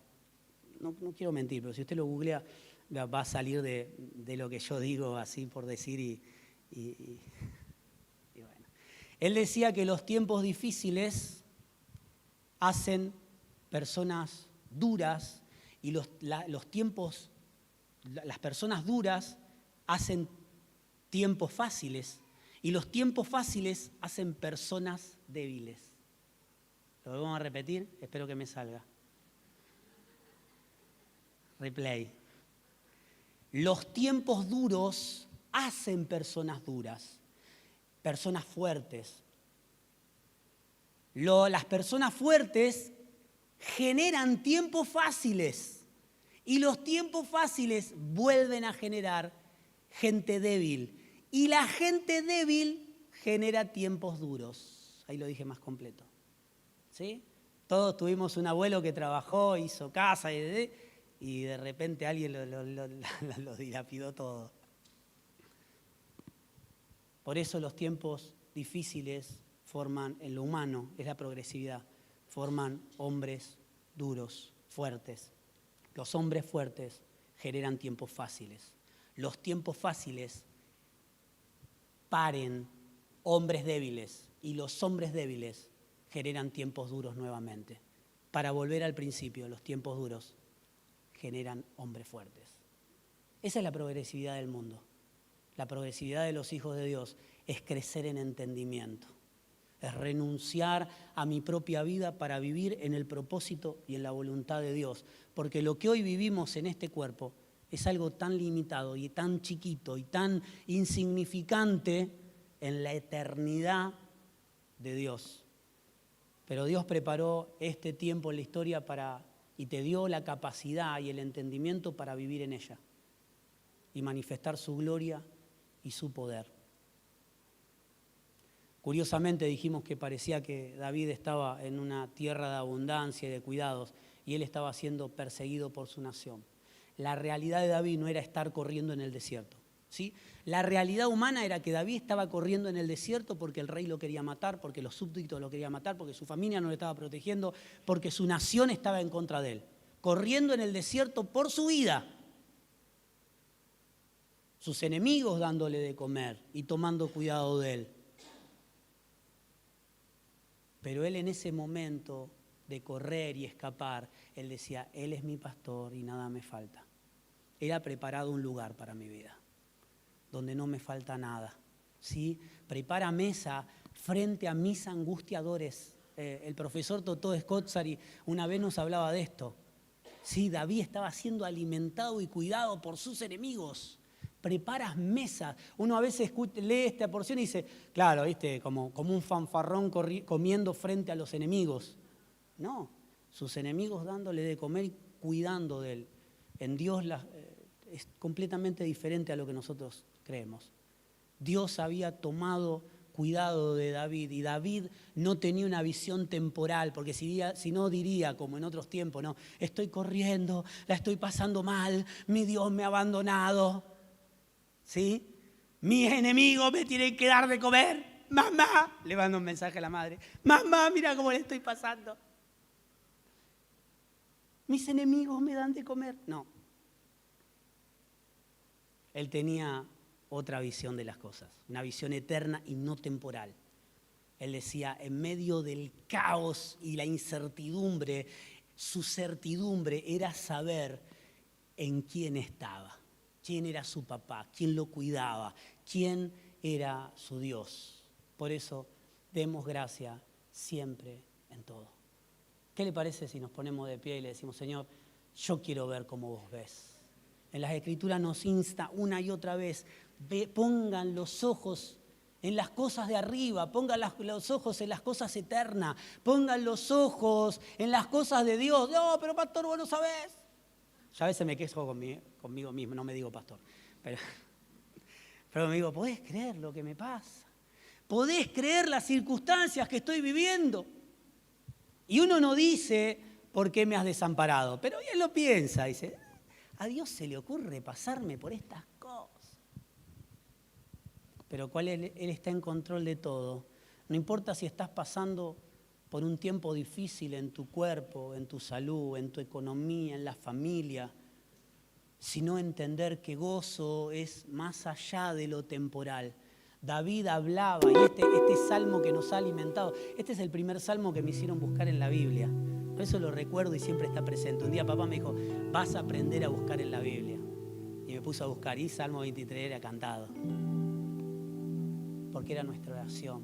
S1: no quiero mentir, pero si usted lo googlea, va a salir de lo que yo digo así por decir y bueno. Él decía que los tiempos difíciles hacen personas duras y las personas duras hacen tiempos fáciles y los tiempos fáciles hacen personas débiles. Lo vamos a repetir, espero que me salga. Replay. Los tiempos duros hacen personas duras, personas fuertes. Las personas fuertes generan tiempos fáciles y los tiempos fáciles vuelven a generar gente débil y la gente débil genera tiempos duros. Ahí lo dije más completo. ¿Sí? Todos tuvimos un abuelo que trabajó, hizo casa y de repente alguien lo dilapidó todo. Por eso los tiempos difíciles forman en lo humano, es la progresividad, forman hombres duros, fuertes. Los hombres fuertes generan tiempos fáciles. Los tiempos fáciles paren hombres débiles y los hombres débiles generan tiempos duros nuevamente. Para volver al principio, los tiempos duros generan hombres fuertes. Esa es la progresividad del mundo. La progresividad de los hijos de Dios es crecer en entendimiento. Es renunciar a mi propia vida para vivir en el propósito y en la voluntad de Dios. Porque lo que hoy vivimos en este cuerpo es algo tan limitado y tan chiquito y tan insignificante en la eternidad de Dios. Pero Dios preparó este tiempo en la historia y te dio la capacidad y el entendimiento para vivir en ella y manifestar su gloria y su poder. Curiosamente dijimos que parecía que David estaba en una tierra de abundancia y de cuidados y él estaba siendo perseguido por su nación. La realidad de David no era estar corriendo en el desierto, ¿sí? La realidad humana era que David estaba corriendo en el desierto porque el rey lo quería matar, porque los súbditos lo querían matar, porque su familia no lo estaba protegiendo, porque su nación estaba en contra de él. Corriendo en el desierto por su vida. Sus enemigos dándole de comer y tomando cuidado de él. Pero él en ese momento de correr y escapar, él decía, él es mi pastor y nada me falta. Él ha preparado un lugar para mi vida, donde no me falta nada. ¿Sí? Prepara mesa frente a mis angustiadores. El profesor Totó Scozzari una vez nos hablaba de esto. Sí, David estaba siendo alimentado y cuidado por sus enemigos. Preparas mesas. Uno a veces lee esta porción y dice, claro, ¿viste? Como un fanfarrón comiendo frente a los enemigos. No, sus enemigos dándole de comer y cuidando de él. En Dios es completamente diferente a lo que nosotros creemos. Dios había tomado cuidado de David y David no tenía una visión temporal, porque si no diría, como en otros tiempos, no, estoy corriendo, la estoy pasando mal, mi Dios me ha abandonado, ¿sí? Mis enemigos me tienen que dar de comer, mamá, le mando un mensaje a la madre, mamá, mira cómo le estoy pasando. Mis enemigos me dan de comer. No. Él tenía otra visión de las cosas, una visión eterna y no temporal. Él decía, en medio del caos y la incertidumbre, su certidumbre era saber en quién estaba, quién era su papá, quién lo cuidaba, quién era su Dios. Por eso, demos gracia siempre en todo. ¿Qué le parece si nos ponemos de pie y le decimos, Señor, yo quiero ver cómo vos ves? En las Escrituras nos insta una y otra vez, pongan los ojos en las cosas de arriba, pongan los ojos en las cosas eternas, pongan los ojos en las cosas de Dios. No, pero pastor, vos no sabés. Ya a veces me quejo conmigo mismo, no me digo pastor, pero me digo, ¿podés creer lo que me pasa? ¿Podés creer las circunstancias que estoy viviendo? Y uno no dice, ¿por qué me has desamparado? Pero él lo piensa, dice, a Dios se le ocurre pasarme por estas cosas. Pero Él está en control de todo. No importa si estás pasando por un tiempo difícil en tu cuerpo, en tu salud, en tu economía, en la familia, sino entender que gozo es más allá de lo temporal. David hablaba, y este salmo que nos ha alimentado, este es el primer salmo que me hicieron buscar en la Biblia. Por eso lo recuerdo y siempre está presente. Un día papá me dijo, vas a aprender a buscar en la Biblia. Y me puso a buscar, y Salmo 23 era cantado. Porque era nuestra oración.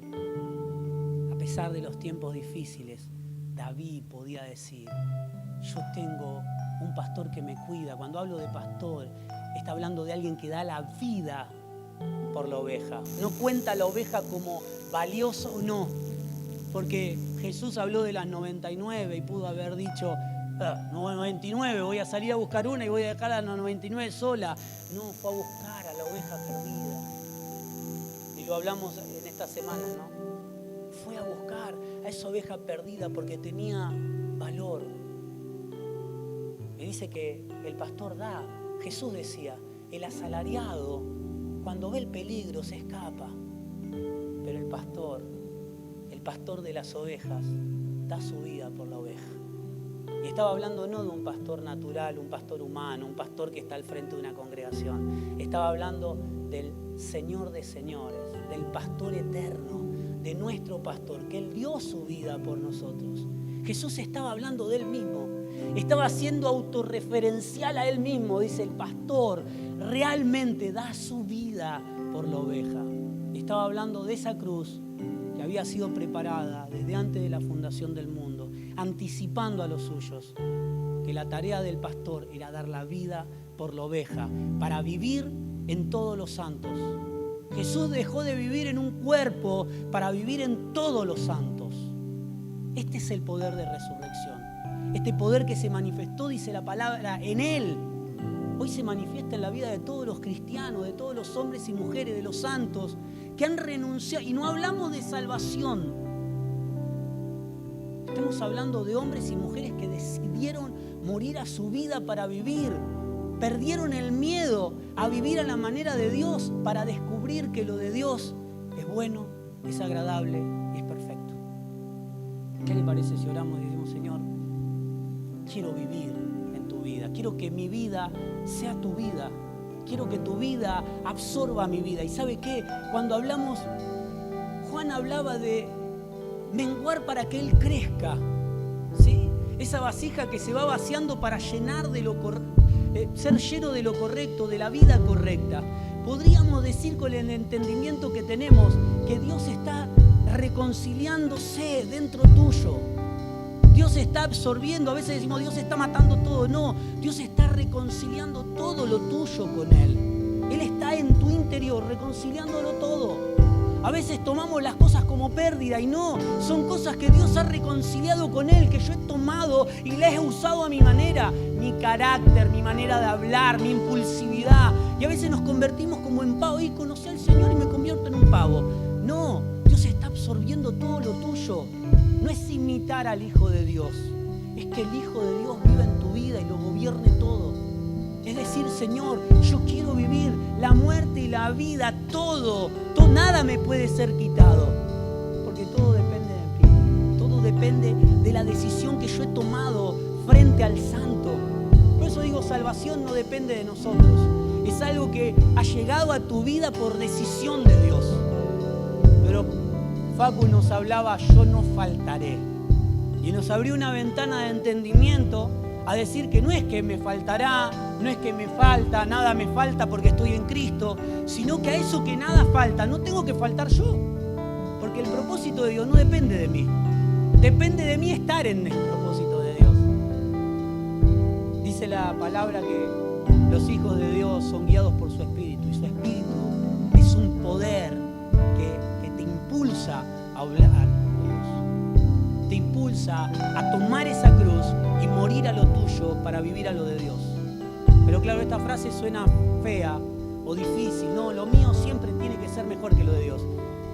S1: A pesar de los tiempos difíciles, David podía decir, yo tengo un pastor que me cuida. Cuando hablo de pastor, está hablando de alguien que da la vida por la oveja. No cuenta la oveja como valiosa o no. Porque Jesús habló de las 99 y pudo haber dicho, 99, voy a salir a buscar una y voy a dejar a las 99 sola. No, fue a buscar a la oveja perdida. Y lo hablamos en estas semanas, ¿no? Fue a buscar a esa oveja perdida porque tenía valor. Me dice que el pastor da. Jesús decía, el asalariado, cuando ve el peligro, se escapa. Pero el pastor de las ovejas, da su vida por la oveja. Y estaba hablando no de un pastor natural, un pastor humano, un pastor que está al frente de una congregación. Estaba hablando del Señor de señores, del pastor eterno, de nuestro pastor, que Él dio su vida por nosotros. Jesús estaba hablando de Él mismo. Estaba siendo autorreferencial a Él mismo. Dice, el pastor realmente da su vida por la oveja. Estaba hablando de esa cruz que había sido preparada desde antes de la fundación del mundo, anticipando a los suyos, que la tarea del pastor era dar la vida por la oveja, para vivir en todos los santos. Jesús dejó de vivir en un cuerpo para vivir en todos los santos. Este es el poder de resurrección. Este poder que se manifestó, dice la palabra, en Él. Hoy se manifiesta en la vida de todos los cristianos, de todos los hombres y mujeres, de los santos, que han renunciado. Y no hablamos de salvación. Estamos hablando de hombres y mujeres que decidieron morir a su vida para vivir. Perdieron el miedo a vivir a la manera de Dios para descubrir que lo de Dios es bueno, es agradable y es perfecto. ¿Qué le parece si oramos y decimos, Señor, quiero vivir en tu vida, quiero que mi vida sea tu vida, quiero que tu vida absorba mi vida? ¿Y sabe qué? Cuando hablamos, Juan hablaba de menguar para que Él crezca, ¿sí? Esa vasija que se va vaciando para llenar de lo correcto. ser lleno de lo correcto, de la vida correcta. Podríamos decir con el entendimiento que tenemos que Dios está reconciliándose dentro tuyo. Dios está absorbiendo, a veces decimos Dios está matando todo. No, Dios está reconciliando todo lo tuyo con Él. Él está en tu interior reconciliándolo todo. A veces tomamos las cosas como pérdida y no, son cosas que Dios ha reconciliado con Él, que yo he tomado y las he usado a mi manera, mi carácter, mi manera de hablar, mi impulsividad. Y a veces nos convertimos como en pavo. Y conocí al Señor y me convierto en un pavo. No, Dios está absorbiendo todo lo tuyo. No es imitar al Hijo de Dios, es que el Hijo de Dios viva en tu vida y lo gobierne todo. Es decir, Señor, yo quiero vivir la muerte y la vida, todo, nada me puede ser quitado, porque todo depende de mí, todo depende de la decisión que yo he tomado frente al Santo. Por eso digo, salvación no depende de nosotros, es algo que ha llegado a tu vida por decisión de Dios. Pero Facu nos hablaba, yo no faltaré, y nos abrió una ventana de entendimiento a decir que no es que me faltará, no es que me falta, nada me falta porque estoy en Cristo, sino que a eso que nada falta, no tengo que faltar yo. Porque el propósito de Dios no depende de mí. Depende de mí estar en el propósito de Dios. Dice la palabra que los hijos de Dios son guiados por su Espíritu. Y su Espíritu es un poder que te impulsa a hablar con Dios. Te impulsa a tomar esa cruz y morir a lo tuyo para vivir a lo de Dios. Pero claro, esta frase suena fea o difícil. No, lo mío siempre tiene que ser mejor que lo de Dios.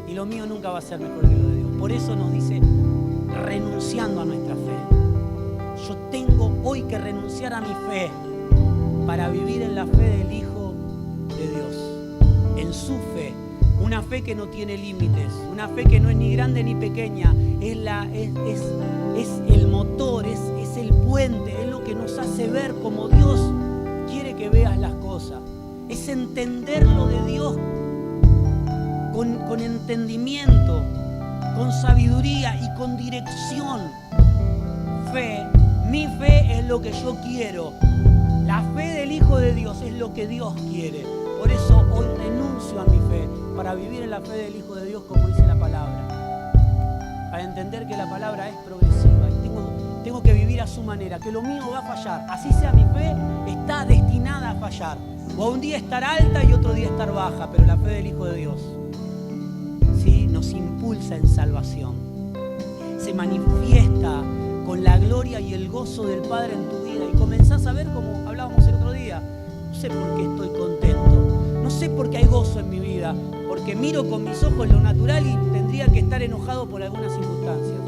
S1: Y lo mío nunca va a ser mejor que lo de Dios. Por eso nos dice, renunciando a nuestra fe. Yo tengo hoy que renunciar a mi fe para vivir en la fe del Hijo de Dios. En su fe. Una fe que no tiene límites. Una fe que no es ni grande ni pequeña. Es el motor, es el puente, es lo que nos hace ver como Dios quiere que veas las cosas. Es entender lo de Dios con entendimiento, con sabiduría y con dirección. Fe, mi fe es lo que yo quiero. La fe del Hijo de Dios es lo que Dios quiere. Por eso hoy renuncio a mi fe para vivir en la fe del Hijo de Dios como dice la palabra. Para entender que la palabra es progresiva y tengo que vivir a su manera, que lo mío va a fallar. Así sea mi fe, está destinada a fallar. O a un día estar alta y otro día estar baja, pero la fe del Hijo de Dios, ¿sí?, nos impulsa en salvación. Se manifiesta con la gloria y el gozo del Padre en tu vida y comenzás a ver, como hablábamos el otro día, no sé por qué estoy contento, no sé por qué hay gozo en mi vida, porque miro con mis ojos lo natural y tendría que estar enojado por algunas circunstancias,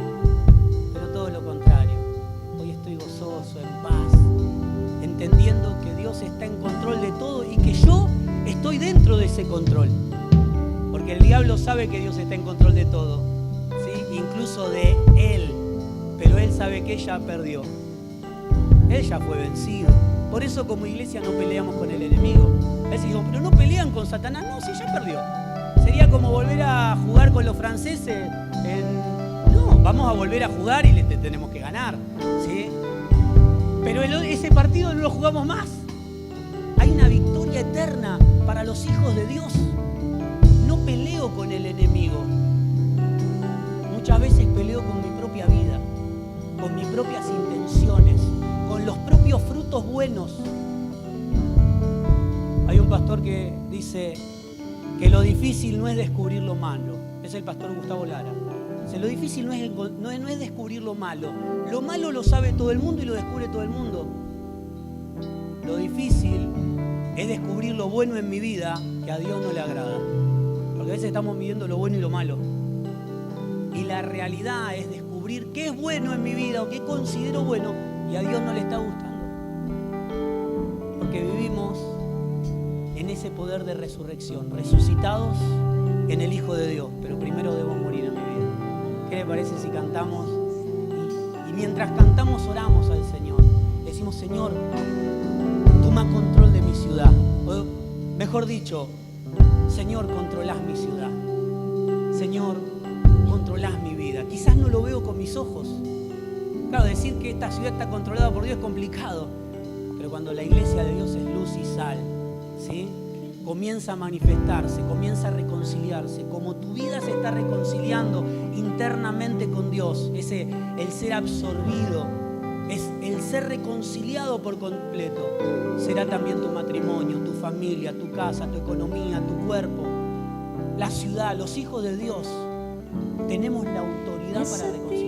S1: pero todo lo contrario. Hoy estoy gozoso, en paz, entendiendo que Dios está en control de todo y que yo estoy dentro de ese control, porque el diablo sabe que Dios está en control de todo, ¿sí?, incluso de él, pero él sabe que ella perdió, él ya fue vencido. Por eso como iglesia no peleamos con el enemigo. A veces digo, pero no pelean con Satanás. No, si ya perdió. Sería como volver a jugar con los franceses. No, vamos a volver a jugar y le tenemos que ganar, ¿sí? Pero ese partido no lo jugamos más. Hay una victoria eterna para los hijos de Dios. No peleo con el enemigo. Muchas veces peleo con mi propia vida, con mis propias intenciones, con los propios frutos buenos. Hay un pastor que dice que lo difícil no es descubrir lo malo. Es el pastor Gustavo Lara. Dice, lo difícil no es descubrir lo malo. Lo malo lo sabe todo el mundo y lo descubre todo el mundo. Lo difícil es descubrir lo bueno en mi vida que a Dios no le agrada. Porque a veces estamos midiendo lo bueno y lo malo. Y la realidad es descubrir qué es bueno en mi vida o qué considero bueno y a Dios no le está gustando. Porque vivimos en ese poder de resurrección, resucitados en el Hijo de Dios, pero primero debo morir a mi vida. ¿Qué le parece si cantamos? Y mientras cantamos oramos al Señor. Decimos, Señor, toma control de mi ciudad. O, mejor dicho, Señor, controlás mi ciudad. Señor, controlás mi vida. Quizás no lo veo con mis ojos. Claro, decir que esta ciudad está controlada por Dios es complicado. Pero cuando la iglesia de Dios es luz y sal, ¿sí?, comienza a manifestarse, comienza a reconciliarse, como tu vida se está reconciliando internamente con Dios, el ser absorbido, es el ser reconciliado por completo, será también tu matrimonio, tu familia, tu casa, tu economía, tu cuerpo, la ciudad, los hijos de Dios. Tenemos la autoridad para reconciliarnos.